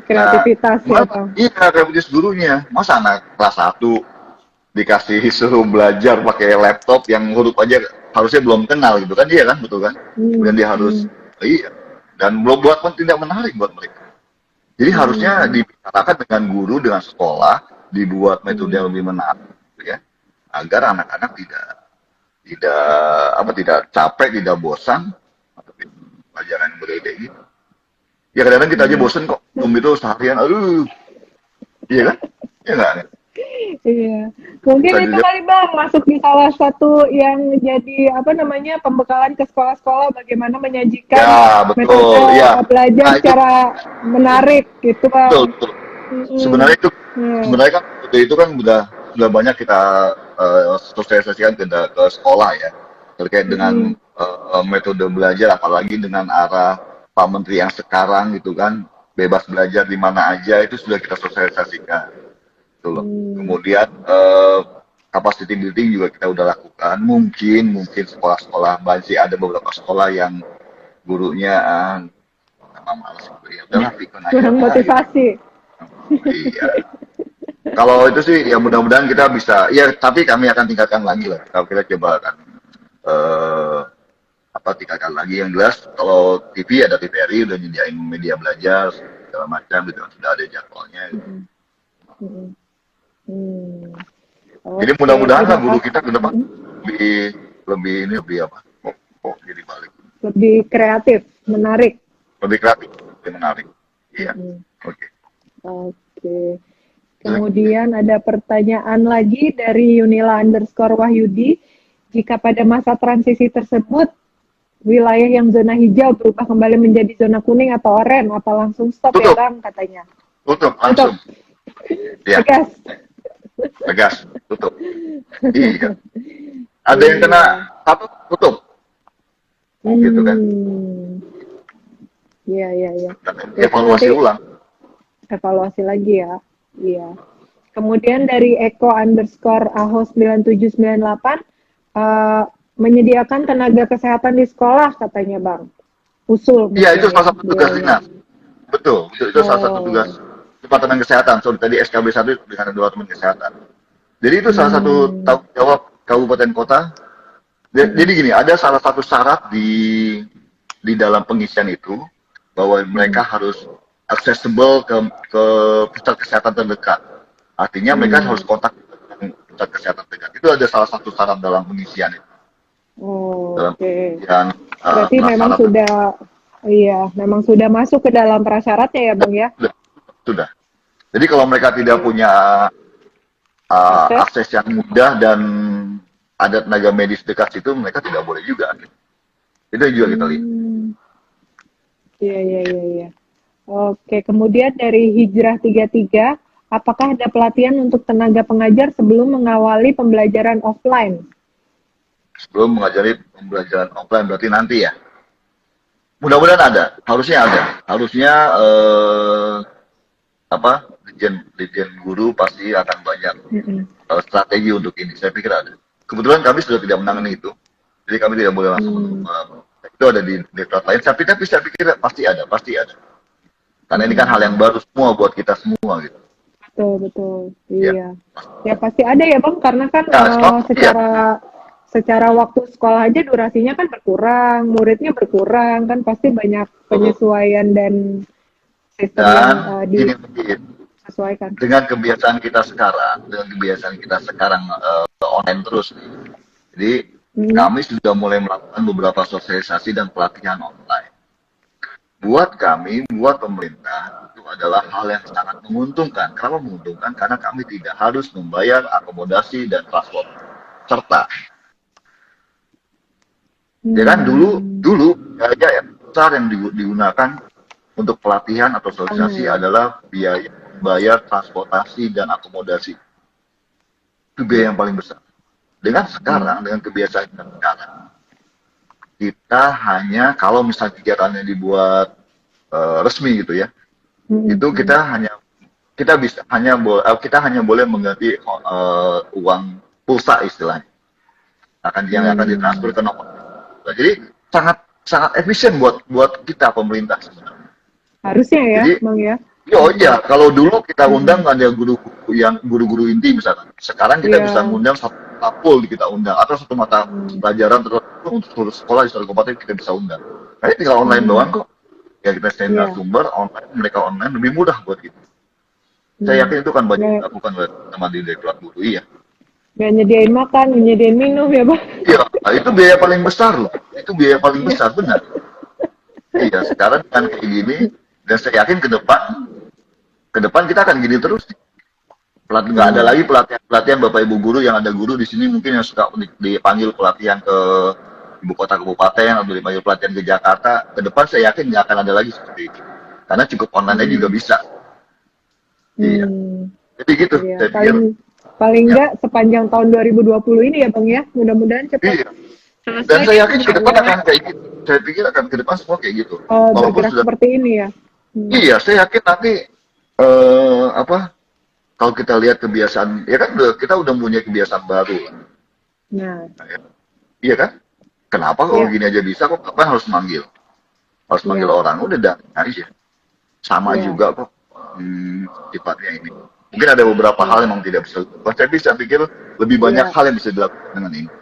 Kreativitas ya Bang. Iya, kreativitas gurunya. Masa anak kelas 1 dikasih suruh belajar pakai laptop yang huruf aja harusnya belum kenal gitu kan, dia kan, betul kan? Kemudian dia harus iya, dan belum buat pun tidak menarik buat mereka. Jadi harusnya dibicarakan dengan guru, dengan sekolah, dibuat metode yang lebih menarik ya, agar anak-anak tidak capek, tidak bosan atau pelajaran yang berbeda gitu. Ya kadang-kadang kita aja bosan kok, itu seharian, iya kan? Iya nggak? Iya, mungkin itu kali Bang masuk di salah satu yang jadi pembekalan ke sekolah-sekolah bagaimana menyajikan metode belajar secara menarik gitu Bang. Betul. Sebenarnya kan itu kan sudah banyak kita sosialisasikan ke sekolah ya terkait dengan metode belajar, apalagi dengan arah Pak Menteri yang sekarang gitu kan, bebas belajar di mana aja, itu sudah kita sosialisasikan. Kemudian capacity building juga kita udah lakukan. Mungkin sekolah-sekolah masih ada beberapa sekolah yang gurunya malas gitu ya. Udahlah pikun aja. Kurang motivasi. Iya. Kalau itu sih ya mudah-mudahan kita bisa. Ya tapi kami akan tingkatkan lagi lah. Kalau kita coba akan tingkatkan lagi. Yang jelas kalau TV ada TVRI udah nyediain media belajar segala macam gitu, sudah ada jadwalnya. Gitu. Jadi mudah-mudahan lah guru kita ke depan lebih apa? Jadi balik. Lebih kreatif, menarik. Lebih kreatif, lebih menarik. Iya. Oke. Kemudian ada pertanyaan lagi dari Yunila_Wahyudi. Jika pada masa transisi tersebut wilayah yang zona hijau berubah kembali menjadi zona kuning atau oranye, apa langsung stop ya Bang katanya? Tutup langsung. Iya. Tegas, tutup. Iya. Ada yang kena satu, tutup. Gitu kan. Iya. Evaluasi ulang. Evaluasi lagi ya. Iya. Kemudian dari Eko_Ahos 9798 menyediakan tenaga kesehatan di sekolah katanya Bang. Usul. Iya, itu salah satu tugas dinas. Betul, itu salah satu tugas Departemen Kesehatan. Tadi SKB 1 dengan Departemen Kesehatan. Jadi itu salah satu tanggung jawab kabupaten kota. Jadi gini, ada salah satu syarat di dalam pengisian itu bahwa mereka harus accessible ke pusat kesehatan terdekat. Artinya mereka harus kontak dengan pusat kesehatan terdekat. Itu ada salah satu syarat dalam pengisian itu. Oke. Berarti memang sudah masuk ke dalam prasyaratnya ya Bang ya? Sudah. Jadi kalau mereka tidak punya akses yang mudah dan ada tenaga medis dekat situ, mereka tidak boleh juga. Gitu. Itu juga kita lihat. Iya. Oke, kemudian dari Hijrah 33, apakah ada pelatihan untuk tenaga pengajar sebelum mengawali pembelajaran offline? Sebelum mengajari pembelajaran offline berarti nanti ya? Mudah-mudahan ada, harusnya ada. Harusnya Dirjen guru pasti akan banyak strategi untuk ini. Saya pikir ada. Kebetulan kami sudah tidak menangani itu, jadi kami tidak boleh langsung itu ada di direktorat lain. Tapi saya pikir pasti ada. Karena ini kan hal yang baru semua buat kita semua gitu. Betul. Iya. Ya pasti ada ya Bang, karena kan secara waktu sekolah aja durasinya kan berkurang, muridnya berkurang, kan pasti banyak penyesuaian dan sistem yang disesuaikan. Dengan kebiasaan kita sekarang online terus. Jadi kami sudah mulai melakukan beberapa sosialisasi dan pelatihan online. Buat kami, buat pemerintah, itu adalah hal yang sangat menguntungkan. Kenapa menguntungkan? Karena kami tidak harus membayar akomodasi dan transport. Serta, ya kan dulu biaya yang besar yang digunakan untuk pelatihan atau sosialisasi adalah biaya bayar transportasi dan akomodasi. Itu biaya yang paling besar. Dengan sekarang, dengan kebiasaan sekarang, kita hanya kalau misalnya kegiatannya dibuat resmi gitu ya, itu kita hanya boleh mengganti uang pulsa istilahnya, yang akan ditransfer ke nomor. Nah, jadi sangat sangat efisien buat kita pemerintah sebenarnya. Harusnya ya, Jadi, Bang ya. oh iya, kalau dulu kita undang ada guru-guru inti misalkan. Sekarang kita bisa ngundang satu mata full kita undang atau satu mata pelajaran tertentu untuk seluruh sekolah di seluruh kabupaten kita bisa undang. Nah, ini tinggal online doang kok. Ya kita sediakan sumber online, mereka online lebih mudah buat kita. Saya yakin itu kan banyak dilakukan oleh teman di Direktorat Guru, iya. Nggak nyediain makan, nyediain minum ya, Bang. Iya, itu biaya paling besar loh. Itu biaya paling besar, benar. Iya, sekarang kan kayak gini, dan saya yakin ke depan kita akan gini terus. Nggak ada lagi pelatihan Bapak Ibu guru yang ada guru di sini mungkin yang suka dipanggil pelatihan ke ibu kota kabupaten atau dipanggil pelatihan ke Jakarta. Ke depan saya yakin nggak akan ada lagi seperti itu. Karena cukup online juga bisa. Iya. Jadi gitu, Iya, saya pikir. paling nggak sepanjang tahun 2020 ini ya, Bang ya. Mudah-mudahan cepat. Iya. Dan saya yakin ke depan akan kayak gitu. Saya pikir akan ke depan semua kayak gitu. Bergerak seperti ini ya. Iya, saya yakin nanti kalau kita lihat kebiasaan, ya kan kita udah punya kebiasaan baru. Nah, iya kan? Kenapa kalau gini aja bisa kok? Kapan harus manggil? Harus manggil orang, udah dah aja. Sama juga kok sifatnya ini. Mungkin ada beberapa hal yang memang tidak bisa. Tapi saya pikir lebih banyak hal yang bisa dilakukan dengan ini.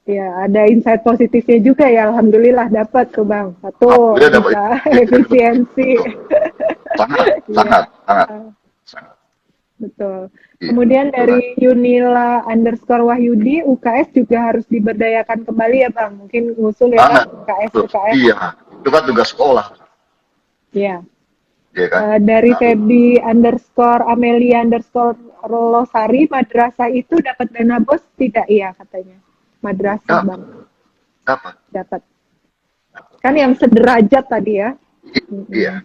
Ya, ada insight positifnya juga ya. Alhamdulillah dapat tuh Bang. Satu, bisa efisiensi. Sangat. Betul. Kemudian dari Yunila _Wahyudi, UKS juga harus diberdayakan kembali ya Bang. Mungkin ngusul ya Bang, UKS. Iya, itu kan tugas sekolah. Iya. Ya, kan? Dari Feby _Amelia _Rolosari, madrasah itu dapat dana bos tidak? Iya katanya. Madrasah Bang. Dapat. Kan yang sederajat tadi ya. Iya.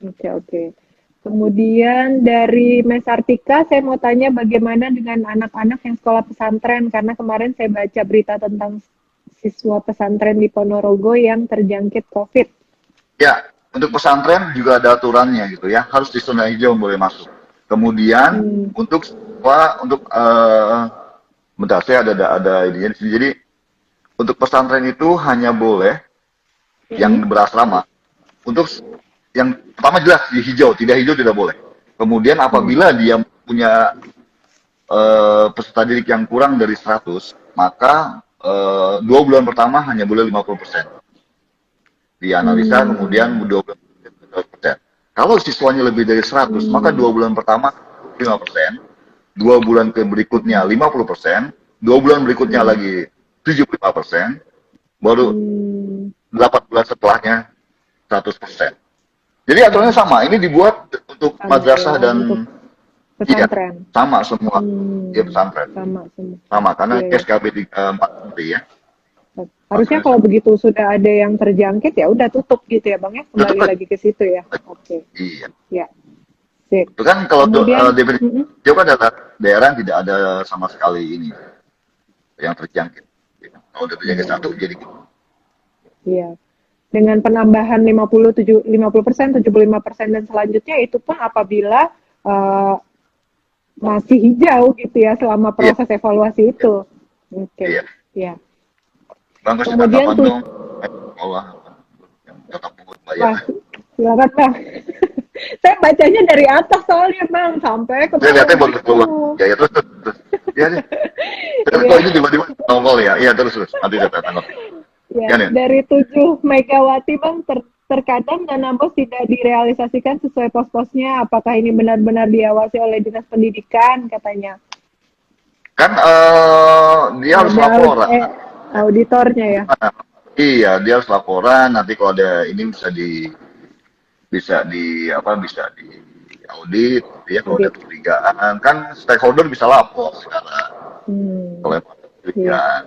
Oke. Kemudian dari Mes Artika, saya mau tanya bagaimana dengan anak-anak yang sekolah pesantren, karena kemarin saya baca berita tentang siswa pesantren di Ponorogo yang terjangkit COVID. Ya, untuk pesantren juga ada aturannya gitu ya, harus di zona hijau boleh masuk. Kemudian bentar saya ada ininya di sini. Jadi untuk pesantren itu hanya boleh yang berasrama. Untuk yang pertama jelas di hijau, tidak hijau tidak boleh. Kemudian apabila dia punya peserta didik yang kurang dari 100, maka 2 bulan pertama hanya boleh 50%. Dianalisa kemudian 2 bulan 50%. Kalau siswanya lebih dari 100, maka 2 bulan pertama 5%, 2 bulan berikutnya 50%, 2 bulan berikutnya lagi 75%, baru 8 bulan setelahnya 100%. Jadi aturannya sama, ini dibuat untuk madrasah dan pesantren. Iya, sama semua. Iya, pesantren. Sama karena SKB 4 ya. Harusnya kalau begitu sudah ada yang terjangkit ya udah tutup gitu ya Bang ya, kembali lagi ke situ ya. Oke. Iya. Ya. Sip. Itu kan kalau definisi Jawa kan adalah daerah yang tidak ada sama sekali ini yang terjangkit. Kalau udah terjangkit satu jadi gitu. Iya. Dengan penambahan 50%, 75%, dan selanjutnya itu pun apabila masih hijau gitu ya selama proses evaluasi itu. Oke. Iya. Bang, kemudian dong. Allah yang tetap bayar. Silakan Bang. Saya bacanya dari atas soalnya Bang sampai ke bawah. Saya lihatnya bagus bawah. Ya terus. Ya deh. Kok ini tiba-tiba nongol ya? Iya terus. Nanti saya tangkap. Ya, dari 7 Megawati Bang, terkadang dana bos tidak direalisasikan sesuai pos-posnya. Apakah ini benar-benar diawasi oleh Dinas Pendidikan katanya? Kan dia harus Ada laporan. auditornya ya. Nah, iya, dia harus laporan. Nanti kalau ada ini bisa di audit, ya kalau ada Audit. kecurigaan kan stakeholder bisa lapor sekarang kalau Hmm. emang ada Iya. kecurigaan.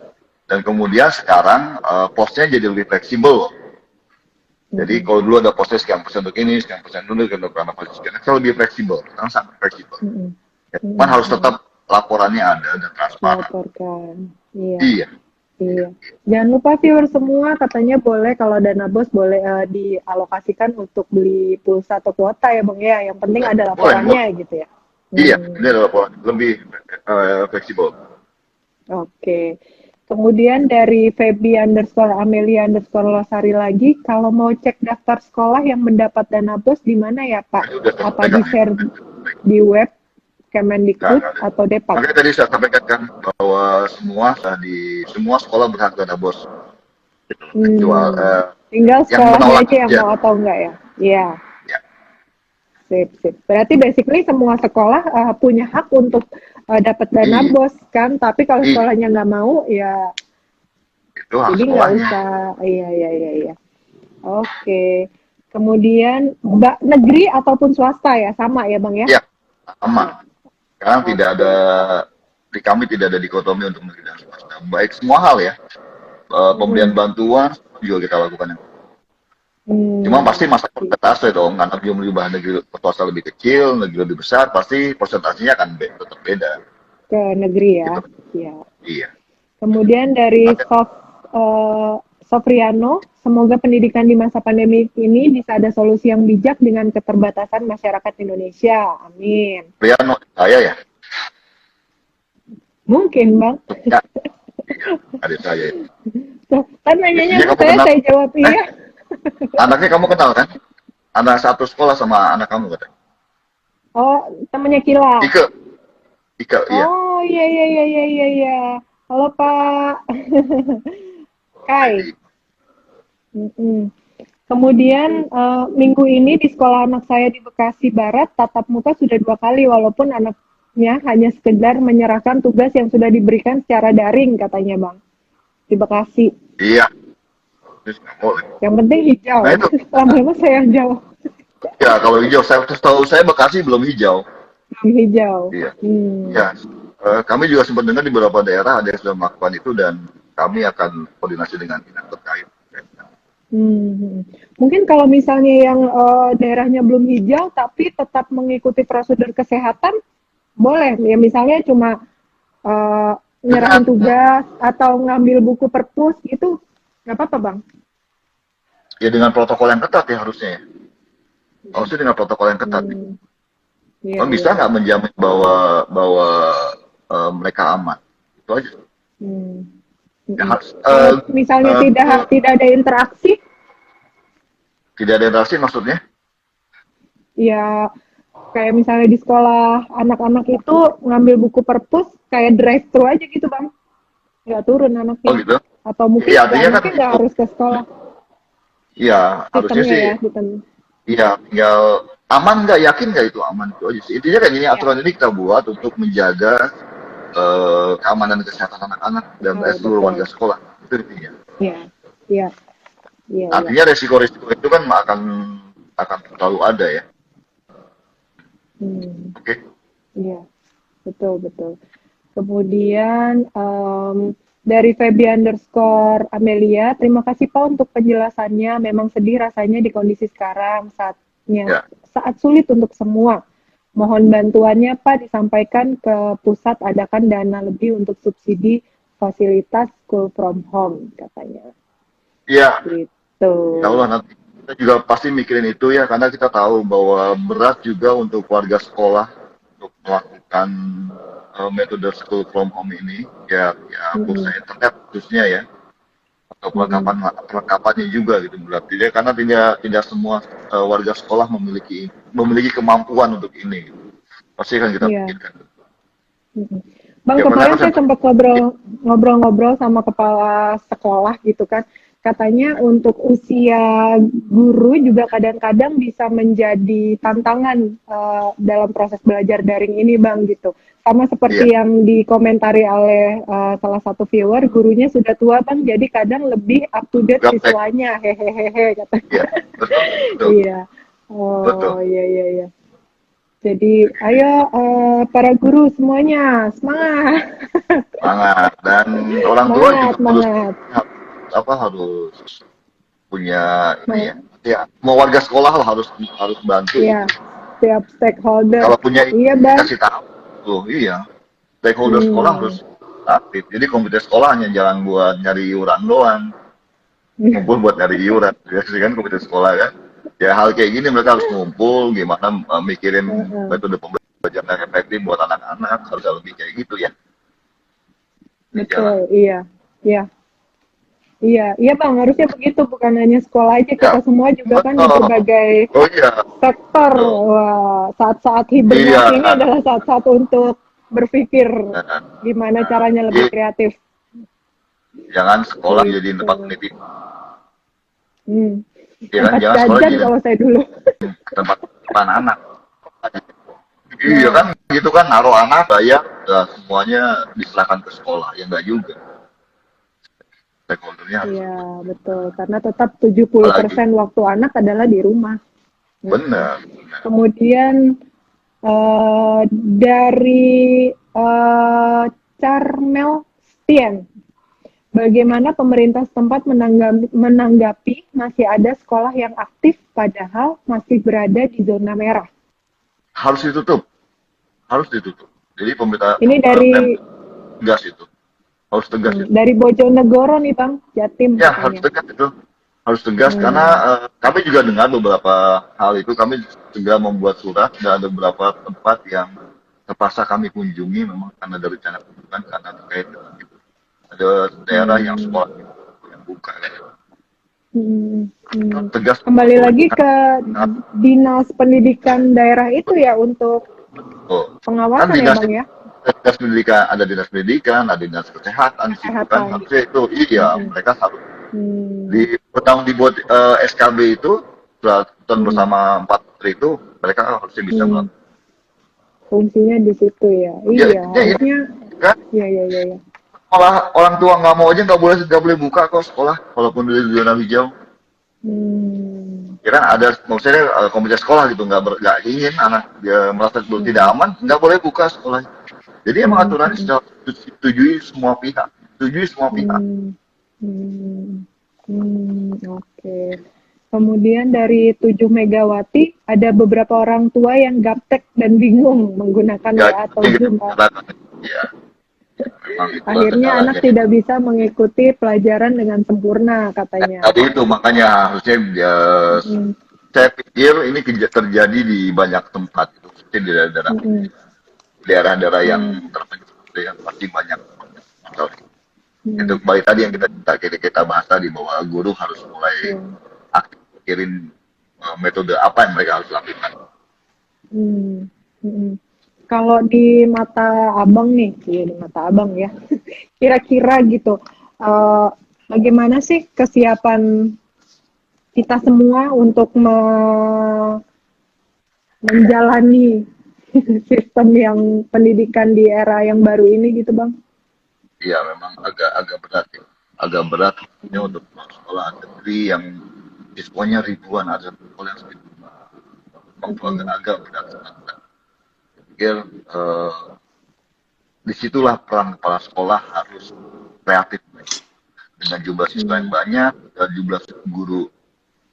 Dan kemudian sekarang posnya jadi lebih fleksibel. Jadi Mm-mm. kalau dulu ada posnya sekian persen untuk ini, sekian persen dulu, untuk karena posisi sekian, sekarang lebih fleksibel, sekarang sangat fleksibel. Mm-mm. Ya, cuman Mm-mm. harus tetap laporannya ada dan transparan. Melaporkan. Iya. Iya, iya, Iya. Jangan lupa viewer semua katanya boleh kalau dana bos boleh dialokasikan untuk beli pulsa atau kuota ya Bang ya. Yang penting boleh, ada boleh, boleh. laporannya gitu ya. Iya, ini Hmm, adalah pola lebih fleksibel. oke. Kemudian dari Feby underscore Amelia underscore Losari lagi, kalau mau cek daftar sekolah yang mendapat dana bos di mana ya Nah, Pak? itu udah saya Apa sampaikan di ya. share di web Nggak, Kemendikbud nggak ada. atau Depak? Makanya tadi saya sampaikan kan bahwa semua sekolah berhak dana bos. Kecuali Hmm, tinggal yang sekolahnya menolak aja yang aja. mau atau enggak ya? Iya. Ya, Sip, sip. Berarti basically semua sekolah punya hak untuk dapat dana iya, bos kan, tapi kalau iya, sekolahnya nggak mau ya itu hak jadi nggak sekolahnya. usah. Iya, iya, iya, iya. Oke. Kemudian negeri ataupun swasta ya sama ya Bang ya? Iya, Sama. sama. Sekarang tidak ada Oke. di kami tidak ada dikotomi untuk negeri dan swasta. Baik semua hal ya. Pemberian Mm-mm. bantuan juga kita lakukan. Cuma pasti Hmm. masa persentase dong, karena jumlah negeri swasta lebih kecil, negeri lebih besar, pasti persentasinya akan tetap beda. Ke negeri ya. Gitu. Ya. Iya. Kemudian dari Oke. Sofriano, semoga pendidikan di masa pandemi ini bisa ada solusi yang bijak dengan keterbatasan masyarakat Indonesia. Amin. Riano, saya ya. Mungkin, Bang. Ya, iya, adik saya. Kan nanyanya Istrinya ke kamu kenal? saya jawab Eh, iya. anaknya kamu kenal kan? Anak satu sekolah sama anak kamu katanya. Oh, temannya Kila. Ike, Ike, iya. Oh, iya, iya, iya, iya, iya, iya. Halo, Pak. Kai. Jadi, Mm-mm. Kemudian minggu ini di sekolah anak saya di Bekasi Barat tatap muka sudah 2 kali walaupun anaknya hanya sekedar menyerahkan tugas yang sudah diberikan secara daring katanya Bang di Bekasi. iya, terus nggak boleh. Yang penting hijau. Nah itu, Lama-lama saya yang jawab ya kalau hijau, saya tahu saya Bekasi belum hijau. belum hijau. Iya, Hmm. ya. Kami juga sempat dengar di beberapa daerah ada yang sudah melakukan itu dan kami akan koordinasi dengan dinas terkait. Hmm. Mungkin kalau misalnya yang daerahnya belum hijau tapi tetap mengikuti prosedur kesehatan boleh ya misalnya cuma eh, Dengan nyerahin tugas atau ngambil buku perpus itu nggak apa-apa bang. ya dengan protokol yang ketat ya harusnya ya. Harusnya dengan protokol yang ketat. Hmm, iya Kan iya bisa nggak iya. menjamin bahwa bahwa mereka aman? Itu aja. Hmm, Ya, mm-mm. harus, Kalau misalnya tidak ada interaksi, tidak ada interaksi maksudnya? ya kayak misalnya di sekolah anak-anak itu ngambil buku perpus kayak drive thru aja gitu bang, nggak turun Oh anaknya. gitu. Atau mungkin Iya juga artinya kan anaknya nggak harus ke sekolah iya harusnya sistemnya sih ya sistem. iya tinggal aman nggak yakin nggak itu aman itu aja sih. Intinya kan ini Ya, aturan ini kita buat untuk menjaga keamanan dan kesehatan anak-anak dan oh, seluruh warga betul. sekolah. Itu intinya. Iya, iya, iya, iya. Artinya resiko-resiko itu kan akan selalu ada ya. Hmm, Oke. iya, betul, betul. Kemudian dari Feby underscore Amelia, terima kasih Pak untuk penjelasannya. Memang sedih rasanya di kondisi sekarang Ya. saat sulit untuk semua. Mohon bantuannya Pak disampaikan ke pusat adakan dana lebih untuk subsidi fasilitas school from home katanya. Iya, Gitu. insya Allah nanti kita juga pasti mikirin itu ya karena kita tahu bahwa berat juga untuk warga sekolah untuk melakukan metode school from home ini ya pulsa Mm-mm. internet khususnya ya atau Mm-mm. perlengkapannya juga gitu berarti ya karena tidak semua warga sekolah memiliki kemampuan untuk ini gitu. Pasti kan kita Iya. pikirkan. Mm-mm. Bang, Ya pernah kemarin saya sempat ngobrol-ngobrol sama kepala sekolah gitu kan. katanya untuk usia guru juga kadang-kadang bisa menjadi tantangan dalam proses belajar daring ini Bang gitu. Sama Iya, seperti yang dikomentari oleh salah satu viewer, gurunya sudah tua Bang, jadi kadang lebih up to date gaptek. siswanya, hehehe katanya. Iya, betul, betul, Iya. betul. Oh, iya iya iya. Jadi, ayo para guru semuanya, semangat. Semangat. Dan orang tua juga Semangat, harus semangat. harus punya ini ya. Semangat. Ya, mau warga sekolah lah harus bantu Iya, gitu. setiap stakeholder. Kalau punya Iya, ide, Bang. kasih tahu. Tuh, iya. Stakeholder sekolah Hmm. harus aktif. Jadi komite sekolah hanya jalan buat nyari iuran doang. Ngumpul buat nyari iuran. Biasanya kan komite sekolah kan. Ya hal kayak gini mereka harus ngumpul, gimana mikirin Heeh. metode pembelajaran yang efektif buat anak-anak, harus lebih kayak gitu ya. Di jalan. Betul, iya. Iya. Iya, iya Bang, harusnya begitu, bukan hanya sekolah aja, Ya, kita semua juga kan di betul. berbagai Oh iya, sektor. betul. Wah, saat-saat Iya, hibernasi ini adalah saat-saat untuk berpikir nah, gimana caranya lebih jadi kreatif. jangan sekolah jadi tempat Gitu. penitipan. Hmm. Ya kan, Tempat jangan sekolah jajan jadi kalau saya dulu. tempat penitipan anak. Iya Nah, kan, gitu kan, naruh anak, bayar, udah semuanya diserahkan ke sekolah. Ya enggak juga. Stakeholdernya harus iya ikut. betul, karena tetap Apalagi, 70% waktu anak adalah di rumah. Mm-mm. benar. Kemudian dari Carmel Stien, bagaimana pemerintah setempat menanggapi masih ada sekolah yang aktif padahal masih berada di zona merah? Harus ditutup. Harus ditutup. Jadi pemerintah Ini dari tegas itu. Harus tegas itu. dari Bojonegoro nih Bang, Jatim Ya, harus katanya. tegas itu. Harus tegas karena Hmm. kami juga dengar beberapa hal itu. Kami segera membuat surat dan ada beberapa tempat yang terpaksa kami kunjungi memang karena ada rencana kunjungan karena terkait dengan itu. Ada daerah yang Hmm. sekolah yang buka kan. Hmm. Hmm. Tegas Kembali lagi pemerintah. ke dinas pendidikan daerah itu ya untuk Oh, kan pengawasan ya dinas Bang ya, dinas pendidikan, ada dinas kesehatan di situ kan kesehatan. harusnya itu iya Hmm. mereka harus Hmm. di petang dibuat SKB itu peraturan Hmm. bersama empat menteri itu mereka harusnya bisa Hmm. melakukan. Fungsinya di situ ya. Ya Iya, intinya ya harusnya. kan Iya, iya, iya, iya. malah orang tua nggak mau aja nggak boleh buka kok sekolah walaupun di zona hijau. Hmm. Ya kan ada maksudnya komite sekolah gitu nggak ingin anak dia merasa tidak Hmm. aman nggak boleh buka sekolah. Jadi emang Hmm. aturannya Hmm. sudah disetujui semua pihak. Setujui semua pihak. Hmm. Hmm. Oke. Kemudian dari 7 Megawati, ada beberapa orang tua yang gaptek dan bingung menggunakan Ya, WA atau yang kita Zoom. bicarakan. Ya, memang itulah Akhirnya anak kendalanya. tidak bisa mengikuti pelajaran dengan sempurna, Nah, katanya. tadi itu makanya harusnya ya, Mm, saya pikir ini terjadi di banyak tempat itu, seperti di mm, daerah-daerah yang mm, terpencil yang pasti banyak masalah. Itu mm, kembali tadi yang kita bahas tadi bahwa guru harus mulai mm, aktif mikirin metode apa yang mereka harus lakukan. mm, mm. Kalau di mata abang nih, ya di mata abang ya, kira-kira gitu, eh, bagaimana sih kesiapan kita semua untuk menjalani sistem yang pendidikan di era yang baru ini gitu bang? Iya, memang agak berat ya. Agak berat ya, Hmm. untuk sekolah negeri yang siswanya ribuan, ada sekolah yang segitu. Memang itu Mm-mm. agak berat, sangat berat. Saya pikir disitulah peran kepala sekolah harus kreatif dengan jumlah siswa yang Hmm. banyak dan jumlah guru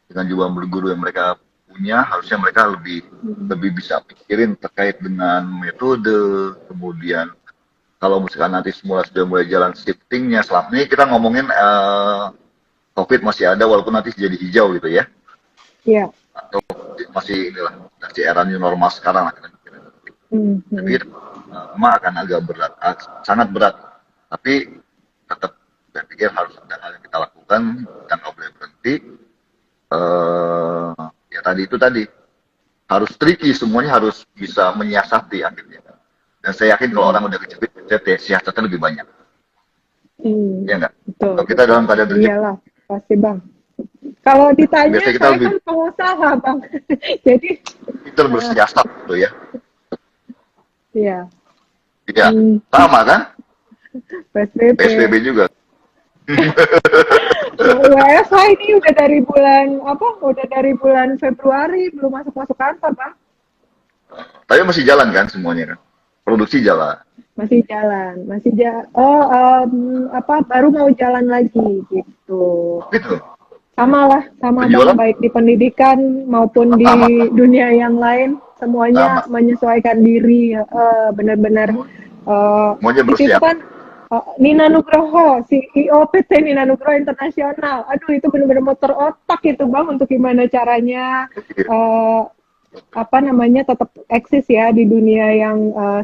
dengan jumlah guru yang mereka punya harusnya mereka lebih Hmm. lebih bisa pikirin terkait dengan metode kemudian kalau misalkan nanti semula sudah mulai jalan shiftingnya selama ini kita ngomongin COVID masih ada walaupun nanti jadi hijau gitu ya Ya. atau masih inilah masih era new normal sekarang lah kira-kira. Hmm. Tapi Hmm. memang akan agak berat, sangat berat. Tapi tetap saya pikir harus ada hal yang kita lakukan, kita nggak boleh berhenti. Ya tadi harus tricky, semuanya harus bisa menyiasati akhirnya. Dan saya yakin kalau Hmm. orang udah kejepit, ya siasatnya lebih banyak. Hmm. Ya nggak? Betul, Kalau kita betul. dalam keadaan terjepit, Iyalah. pasti Bang. Kalau ditanya Biasanya kita saya lebih kan pengusaha Bang. Jadi pintar bersiasat gitu ya. ya, Iya, sama kan? PSBB. PSBB juga. WFH ini udah dari bulan apa? Udah dari bulan Februari belum masuk kantor Bang. Tapi masih jalan kan semuanya kan? Produksi jalan. Masih jalan, apa baru mau jalan lagi gitu. Gitu. Sama lah, sama Bang, Penjualan baik di pendidikan maupun di sama. dunia yang lain, semuanya Sama. menyesuaikan diri, benar-benar Semuanya di situ bersiap. kan Nina Nugroho, CEO PT Nina Nugroho Internasional. Aduh, itu benar-benar motor otak itu Bang untuk gimana caranya eh, apa namanya tetap eksis ya di dunia yang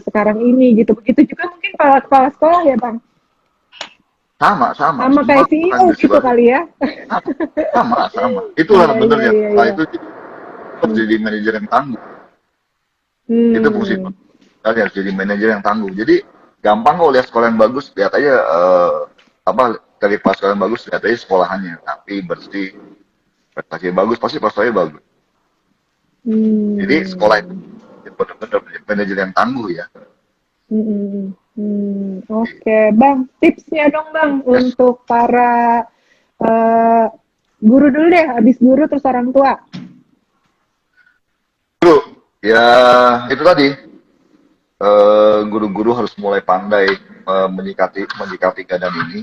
sekarang ini gitu. Begitu juga mungkin para kepala sekolah ya Bang, Sama. sama Semua kayak CEO akan gitu disebar. kali ya. Sama. Itulah Iya iya benernya. iya Nah iya. itu harus jadi manajer yang tangguh. Itu fungsi Hmm. kalian harus jadi manajer yang tangguh. Jadi gampang kok lihat sekolah yang bagus, lihat aja dari pas sekolah yang bagus, lihat aja sekolahannya. Tapi bersih, prestasi bagus, pasti prestasinya bagus. Jadi sekolah itu Hmm. benar-benar manajer yang tangguh ya. Hmm. Oke, Bang. Tipsnya dong, Bang, Yes. untuk para eh, guru dulu deh, habis guru terus orang tua. Guru, ya itu tadi guru-guru harus mulai pandai menyikapi keadaan ini.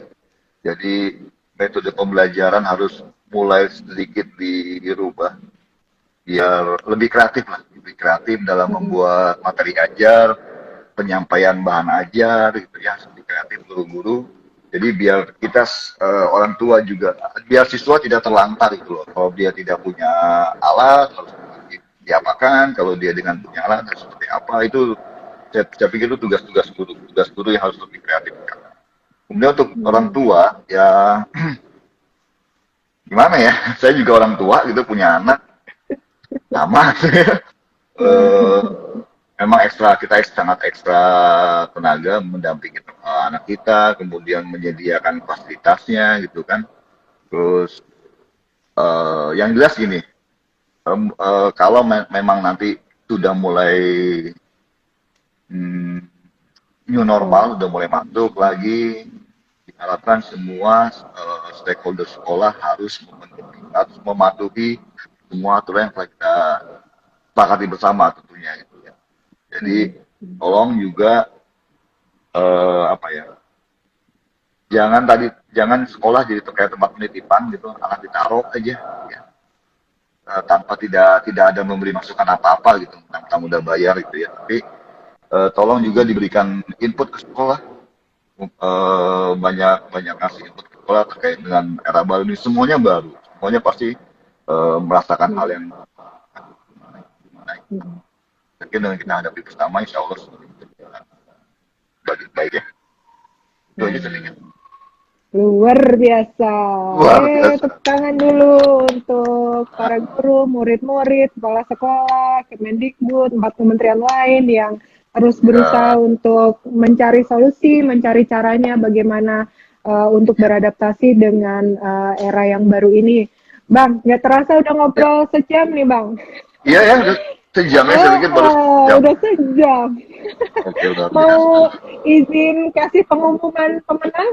Jadi metode pembelajaran harus mulai sedikit dirubah biar lebih kreatif dalam Hmm. membuat materi ajar, penyampaian bahan ajar gitu ya, lebih kreatif guru-guru. Jadi biar kita orang tua juga, biar siswa tidak terlantar gitu loh. Kalau dia tidak punya alat harus diapakan, kalau dia dengan punya alat harus seperti apa, itu saya pikir itu tugas guru yang harus lebih kreatif. Kemudian untuk orang Hmm. tua ya gimana ya, saya juga orang tua gitu punya anak sama. eh, Memang kita sangat ekstra tenaga mendampingi anak kita, kemudian menyediakan fasilitasnya gitu kan. Terus yang jelas gini, kalau memang nanti sudah mulai hmm, new Oh. normal, udah mulai masuk lagi, diharapkan semua stakeholder sekolah harus mematuhi semua aturan yang telah kita sepakati bersama tentunya gitu ya. Jadi Hmm. tolong juga apa ya, jangan sekolah jadi kayak tempat penitipan gitu, anak ditaruh aja ya. Tanpa tidak ada memberi masukan apa-apa gitu, tentang udah bayar gitu ya. Tapi tolong juga diberikan input ke sekolah, banyak banyak kasih input ke sekolah terkait dengan era baru ini, semuanya pasti merasakan hal yang gimana. Hmm. Mungkin dengan kita hadapi bersama, insya Allah baik ya. Itu aja sedikit. Hmm. Luar biasa. Luar biasa. Tepuk tangan dulu untuk para guru, murid-murid, kepala sekolah, Kemendikbud, 4 kementerian lain yang terus berusaha Ya, untuk mencari solusi, mencari caranya bagaimana untuk beradaptasi dengan era yang baru ini. Bang, nggak terasa udah ya. ngobrol sejam nih, Bang. Iya ya, udah sejamnya saya pikir baru sejam. Udah sejam. Oke, luar biasa. Mau izin kasih pengumuman pemenang?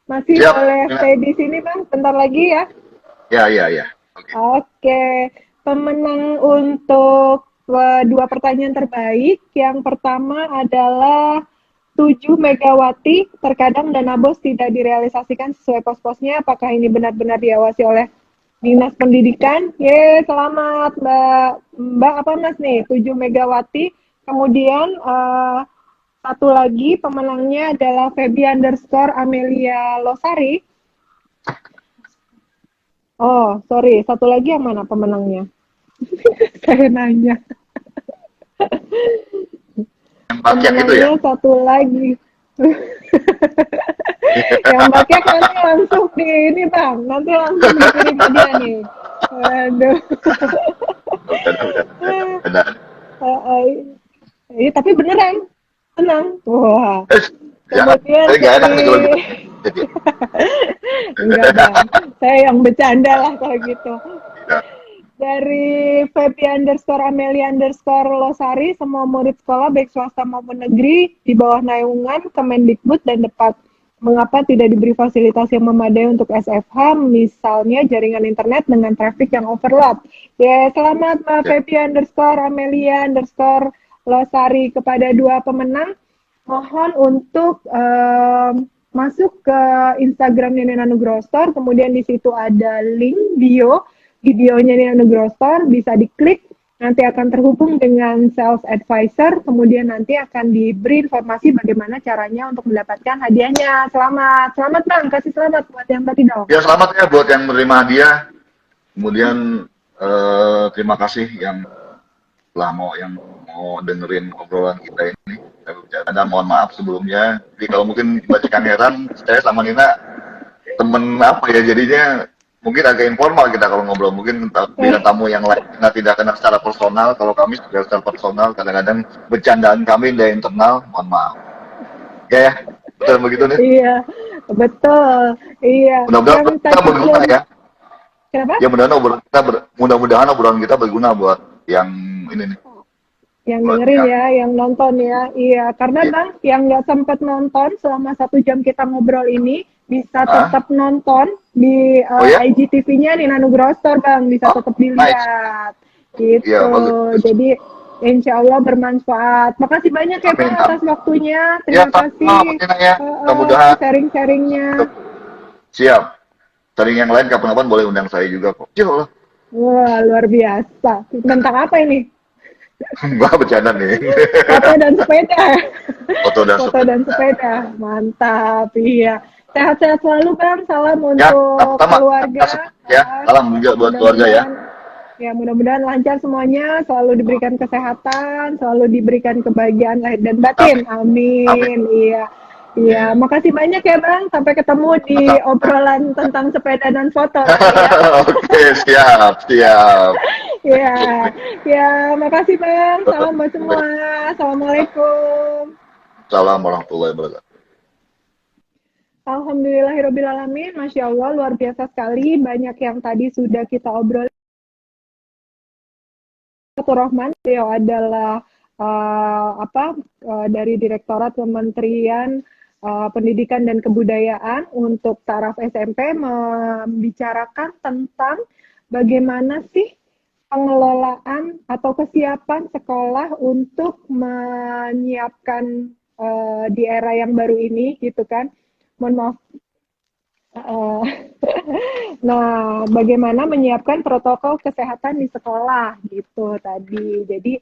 Masih Siap. boleh Ya, stay di sini, Bang, bentar lagi ya. ya. Oke. Oke, pemenang untuk dua pertanyaan terbaik. Yang pertama adalah 7 Megawati, terkadang dana BOS tidak direalisasikan sesuai pos-posnya. Apakah ini benar-benar diawasi oleh Dinas Pendidikan? Selamat Mbak. Mbak apa Mas nih? 7 Megawati. Kemudian satu lagi pemenangnya adalah Feby_Amelia Losari. Oh, sorry. Satu lagi yang mana pemenangnya? Saya nanya. Yang paket itu ya. Pemenangnya satu lagi. Yang pakai nanti langsung di ini Bang. Nanti langsung dikirim ke dia nih. Aduh. Udah. Tapi beneran. Tenang. Wah. Eh, jangan. Kemudian Saya nggak enak nih kalau dari gitu. Jadi, Enggak Bang, saya yang bercanda lah kalau gitu. ya, Dari Febi underscore Amelia underscore Losari, semua murid sekolah baik swasta maupun negeri di bawah naungan Kemendikbud dan Depak. Mengapa tidak diberi fasilitas yang memadai untuk SFH, misalnya jaringan internet dengan traffic yang overload? Ya, selamat Mbak ya. Febi underscore Amelia underscore Losari. Kepada dua pemenang, mohon untuk masuk ke Instagramnya Nina Nugroho Store, kemudian di situ ada link bio, videonya Nina Nugroho Store, bisa diklik, nanti akan terhubung dengan sales advisor, kemudian nanti akan diberi informasi bagaimana caranya untuk mendapatkan hadiahnya. Selamat, selamat Bang, kasih selamat buat yang tadi dong. Ya selamat ya buat yang menerima hadiah. Kemudian terima kasih yang telah mau dengerin obrolan kita ini. Dan mohon maaf sebelumnya. Jadi kalau mungkin bacakan heran, saya sama Nina temen apa ya jadinya mungkin agak informal kita kalau ngobrol. Mungkin bila tamu yang lain kita tidak kenal secara personal. Kalau kami sudah secara personal, kadang-kadang bercandaan kami dari internal. Mohon maaf. Ya, betul begitu nih. Iya, betul. Iya. Mudah-mudahan Yang kita tadi berguna belum- ya. Kenapa? Ya mudah-mudahan obrolan kita berguna buat yang ini nih. Yang Buat dengerin ya, yang nonton ya. Iya, karena Iya. Bang, yang nggak sempat nonton selama 1 jam kita ngobrol ini, bisa Ah? tetap nonton di Oh ya? IGTV-nya Nina Nugroho Store, Bang. Bisa Oh, tetap dilihat. Gitu. Iya, bagus. Jadi, insya Allah bermanfaat. Makasih banyak ya, Bang, Amin. atas waktunya. Ya, Terima kasih sama Tina ya. Mudah-mudahan sharing-sharingnya. siap. Sharing yang lain kapan-kapan boleh undang saya juga kok. Ya Allah. Wah, luar biasa. Tentang apa ini? Enggak bercanda nih. Foto dan sepeda. Foto dan Foto dan sepeda. Mantap, iya. Sehat-sehat selalu Bang. Salam Ya, untuk sama. keluarga. Ya, salam juga buat keluarga ya. Ya, mudah-mudahan lancar semuanya, selalu diberikan kesehatan, selalu diberikan kebahagiaan lahir dan batin. Amin. Amin. Iya. Iya, makasih banyak ya Bang. Sampai ketemu di obrolan tentang sepeda dan foto. Oke, siap. Ya, ya, makasih Bang. Salam buat semua. Assalamualaikum. Salam warahmatullahi wabarakatuh. Alhamdulillahirobbilalamin. Masya Allah, luar biasa sekali. Banyak yang tadi sudah kita obrolin. Rahman, beliau adalah dari Direktorat Kementerian Pendidikan dan Kebudayaan untuk taraf SMP, membicarakan tentang bagaimana sih pengelolaan atau kesiapan sekolah untuk menyiapkan di era yang baru ini, gitu kan. Mohon maaf. Nah, bagaimana menyiapkan protokol kesehatan di sekolah gitu tadi. Jadi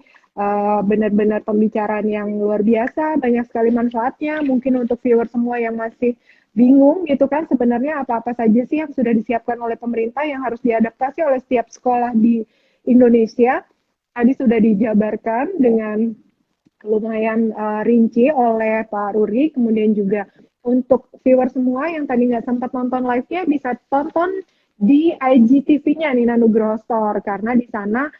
benar-benar pembicaraan yang luar biasa, banyak sekali manfaatnya. Mungkin untuk viewer semua yang masih bingung gitu kan, sebenarnya apa-apa saja sih yang sudah disiapkan oleh pemerintah yang harus diadaptasi oleh setiap sekolah di Indonesia. Tadi sudah dijabarkan dengan lumayan rinci oleh Pak Ruri, kemudian juga untuk viewer semua yang tadi nggak sempat nonton live-nya bisa tonton di IGTV-nya Nina Nugroho Store, karena di sana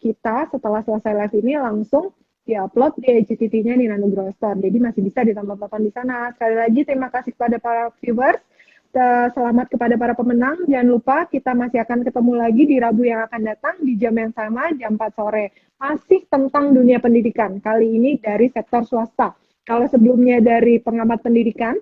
kita setelah selesai live ini langsung diupload di IGTV-nya Nina Nugroho Store, jadi masih bisa ditonton-tonton di sana. Sekali lagi terima kasih kepada para viewers, selamat kepada para pemenang. Jangan lupa kita masih akan ketemu lagi di Rabu yang akan datang di jam yang sama, jam 4 sore. Masih tentang dunia pendidikan, kali ini dari sektor swasta. Kalau sebelumnya dari pengamat pendidikan,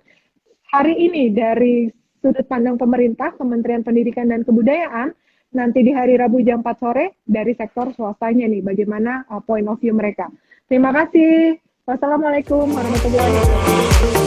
hari ini dari sudut pandang pemerintah, Kementerian Pendidikan dan Kebudayaan, nanti di hari Rabu jam 4 sore dari sektor swastanya nih, bagaimana point of view mereka. Terima kasih. Wassalamualaikum warahmatullahi wabarakatuh.